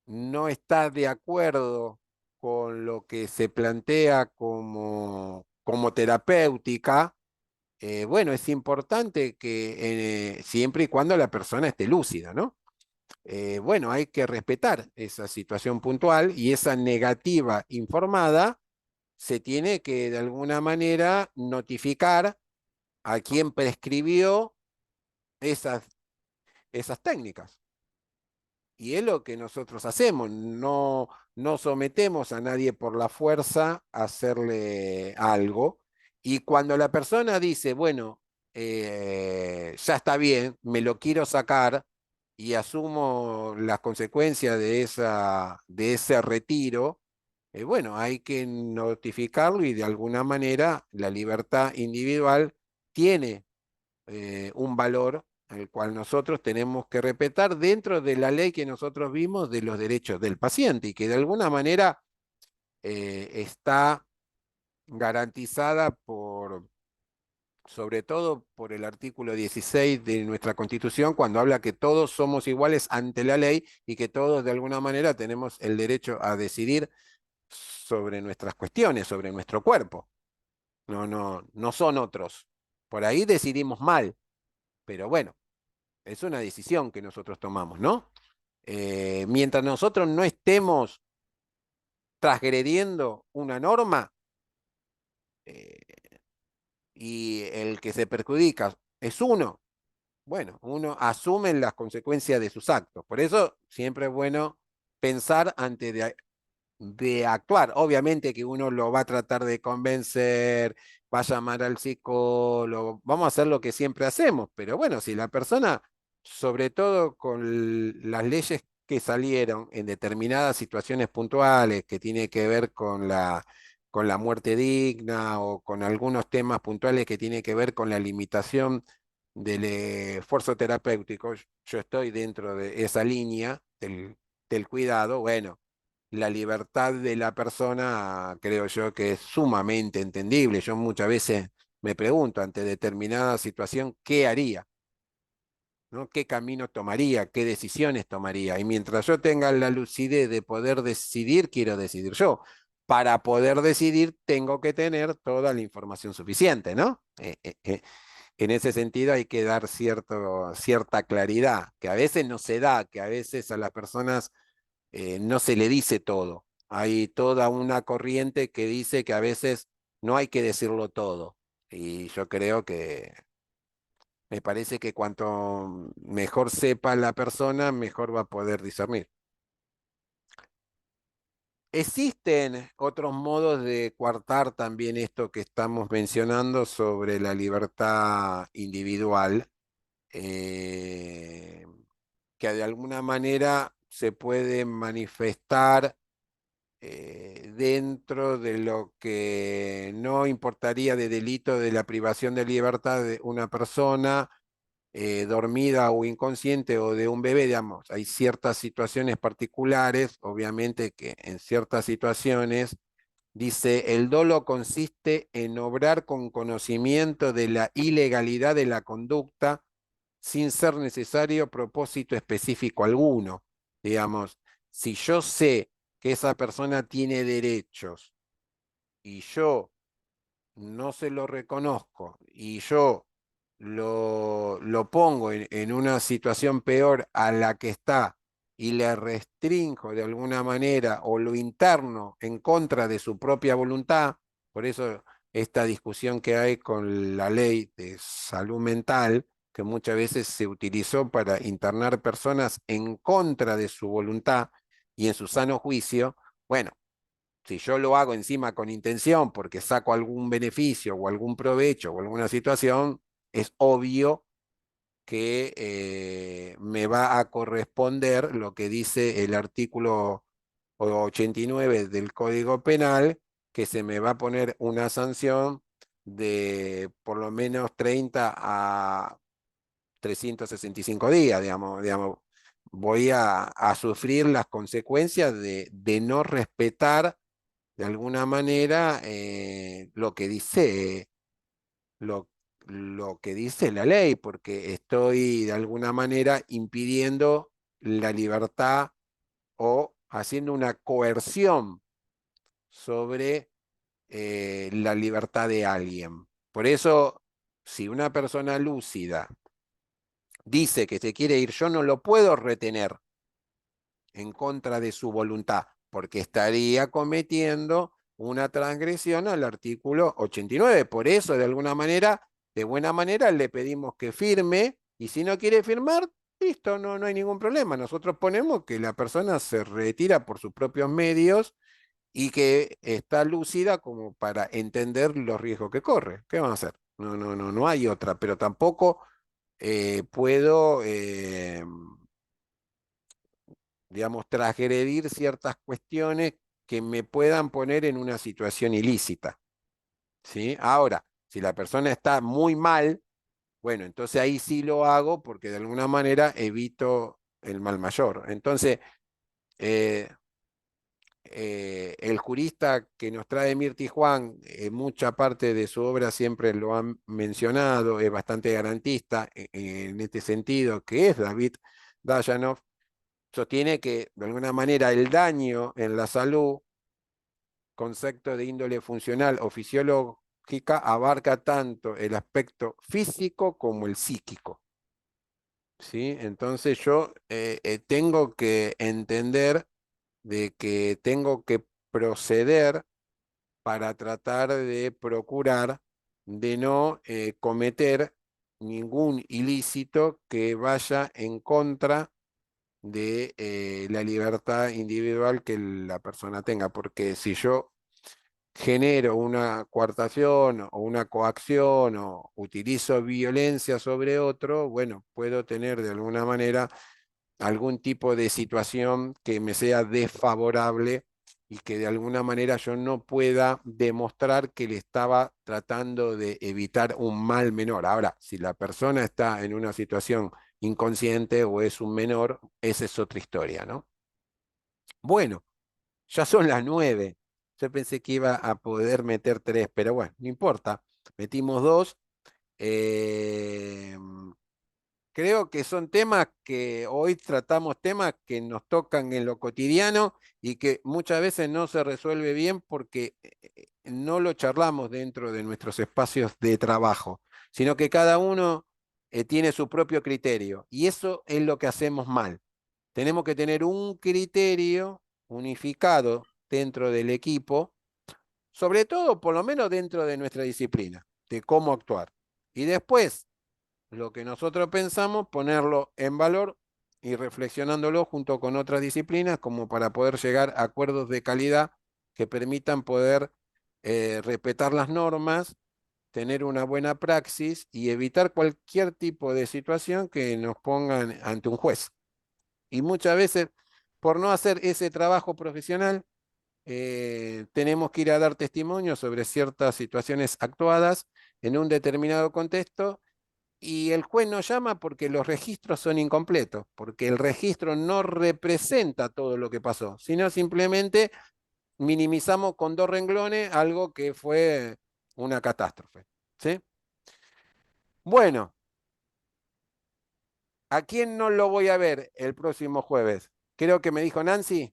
no está de acuerdo con lo que se plantea como terapéutica, bueno, es importante que siempre y cuando la persona esté lúcida, ¿no? Bueno, hay que respetar esa situación puntual, y esa negativa informada se tiene que de alguna manera notificar a quien prescribió esas, esas técnicas. Y es lo que nosotros hacemos, no, no sometemos a nadie por la fuerza a hacerle algo. Y cuando la persona dice, bueno, ya está bien, me lo quiero sacar y asumo las consecuencias de ese retiro, bueno, hay que notificarlo, y de alguna manera la libertad individual tiene un valor al cual nosotros tenemos que respetar dentro de la ley que nosotros vimos de los derechos del paciente, y que de alguna manera está garantizada sobre todo por el artículo 16 de nuestra Constitución, cuando habla que todos somos iguales ante la ley, y que todos de alguna manera tenemos el derecho a decidir sobre nuestras cuestiones, sobre nuestro cuerpo. No, no, no son otros. Por ahí decidimos mal, pero bueno, es una decisión que nosotros tomamos, ¿no? Mientras nosotros no estemos transgrediendo una norma, eh, y el que se perjudica es uno, bueno, uno asume las consecuencias de sus actos. Por eso siempre es bueno pensar antes de actuar. Obviamente que uno lo va a tratar de convencer, va a llamar al psicólogo, vamos a hacer lo que siempre hacemos, pero bueno, si la persona, sobre todo con las leyes que salieron en determinadas situaciones puntuales, que tiene que ver con la muerte digna, o con algunos temas puntuales que tiene que ver con la limitación del esfuerzo terapéutico, yo estoy dentro de esa línea del cuidado, bueno, la libertad de la persona creo yo que es sumamente entendible. Yo muchas veces me pregunto ante determinada situación, ¿qué haría? ¿No? ¿Qué camino tomaría? ¿Qué decisiones tomaría? Y mientras yo tenga la lucidez de poder decidir, quiero decidir yo. Para poder decidir, tengo que tener toda la información suficiente, ¿no? En ese sentido hay que dar cierta claridad, que a veces no se da, que a veces a las personas no se le dice todo. Hay toda una corriente que dice que a veces no hay que decirlo todo. Y yo creo que me parece que cuanto mejor sepa la persona, mejor va a poder discernir. Existen otros modos de coartar también esto que estamos mencionando sobre la libertad individual, eh, que de alguna manera se puede manifestar dentro de lo que no importaría de delito de la privación de libertad de una persona dormida o inconsciente o de un bebé, digamos. Hay ciertas situaciones particulares, obviamente que en ciertas situaciones dice, el dolo consiste en obrar con conocimiento de la ilegalidad de la conducta sin ser necesario propósito específico alguno. Digamos, si yo sé que esa persona tiene derechos y yo no se lo reconozco y yo lo pongo en una situación peor a la que está y le restrinjo de alguna manera o lo interno en contra de su propia voluntad, por eso esta discusión que hay con la ley de salud mental, que muchas veces se utilizó para internar personas en contra de su voluntad y en su sano juicio, bueno, si yo lo hago encima con intención porque saco algún beneficio o algún provecho o alguna situación, es obvio que me va a corresponder lo que dice el artículo 89 del Código Penal, que se me va a poner una sanción de por lo menos 30 a 365 días, digamos, voy a sufrir las consecuencias de no respetar de alguna manera lo que dice, lo, lo que dice la ley, porque estoy de alguna manera impidiendo la libertad o haciendo una coerción sobre la libertad de alguien. Por eso, si una persona lúcida dice que se quiere ir, yo no lo puedo retener en contra de su voluntad, porque estaría cometiendo una transgresión al artículo 89. Por eso, de alguna manera, de buena manera, le pedimos que firme, y si no quiere firmar, listo, no hay ningún problema. Nosotros ponemos que la persona se retira por sus propios medios y que está lúcida como para entender los riesgos que corre. ¿Qué van a hacer? No hay otra, pero tampoco puedo digamos, transgredir ciertas cuestiones que me puedan poner en una situación ilícita, ¿sí? Ahora, si la persona está muy mal, bueno, entonces ahí sí lo hago porque de alguna manera evito el mal mayor. Entonces, eh, el jurista que nos trae Mirti Juan, mucha parte de su obra siempre lo han mencionado, es bastante garantista en este sentido, que es David Dayanov, sostiene que de alguna manera el daño en la salud, concepto de índole funcional o fisiológica, abarca tanto el aspecto físico como el psíquico. ¿Sí? Entonces yo tengo que entender de que tengo que proceder para tratar de procurar de no cometer ningún ilícito que vaya en contra de la libertad individual que la persona tenga, porque si yo genero una coartación o una coacción o utilizo violencia sobre otro, bueno, puedo tener de alguna manera algún tipo de situación que me sea desfavorable y que de alguna manera yo no pueda demostrar que le estaba tratando de evitar un mal menor. Ahora, si la persona está en una situación inconsciente o es un menor, esa es otra historia, ¿no? Bueno, ya son las 9. Yo pensé que iba a poder meter 3, pero bueno, no importa. Metimos 2. Creo que son temas que hoy tratamos, temas que nos tocan en lo cotidiano y que muchas veces no se resuelve bien porque no lo charlamos dentro de nuestros espacios de trabajo, sino que cada uno tiene su propio criterio y eso es lo que hacemos mal. Tenemos que tener un criterio unificado dentro del equipo, sobre todo por lo menos dentro de nuestra disciplina, de cómo actuar. Y después lo que nosotros pensamos, ponerlo en valor y reflexionándolo junto con otras disciplinas como para poder llegar a acuerdos de calidad que permitan poder respetar las normas, tener una buena praxis y evitar cualquier tipo de situación que nos pongan ante un juez. Y muchas veces, por no hacer ese trabajo profesional, tenemos que ir a dar testimonio sobre ciertas situaciones actuadas en un determinado contexto y el juez nos llama porque los registros son incompletos, porque el registro no representa todo lo que pasó, sino simplemente minimizamos con 2 renglones algo que fue una catástrofe. ¿Sí? Bueno, ¿a quién no lo voy a ver el próximo jueves? Creo que me dijo Nancy.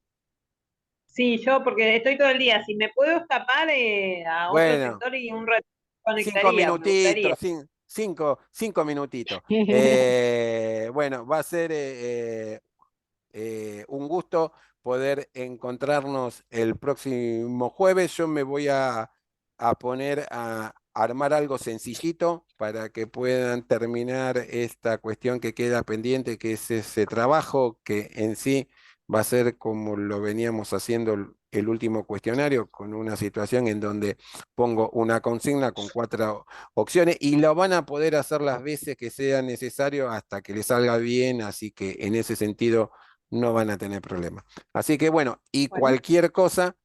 Sí, yo porque estoy todo el día. Si me puedo escapar a otro Bueno, sector y un rato 5 conectaría, me gustaría. minutitos, 5 minutitos. Bueno, va a ser un gusto poder encontrarnos el próximo jueves. Yo me voy a poner a armar algo sencillito para que puedan terminar esta cuestión que queda pendiente, que es ese trabajo que en sí va a ser como lo veníamos haciendo el último cuestionario, con una situación en donde pongo una consigna con 4 opciones y lo van a poder hacer las veces que sea necesario hasta que les salga bien, así que en ese sentido no van a tener problemas. Así que bueno, y Bueno, cualquier cosa,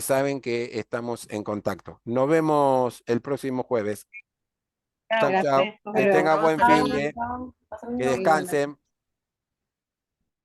saben que estamos en contacto. Nos vemos el próximo jueves. chao, Chau, chau. José. Nos Que vemos. tenga buen fin Chao, de, chao. Pasa que lindo. Igualmente. descansen.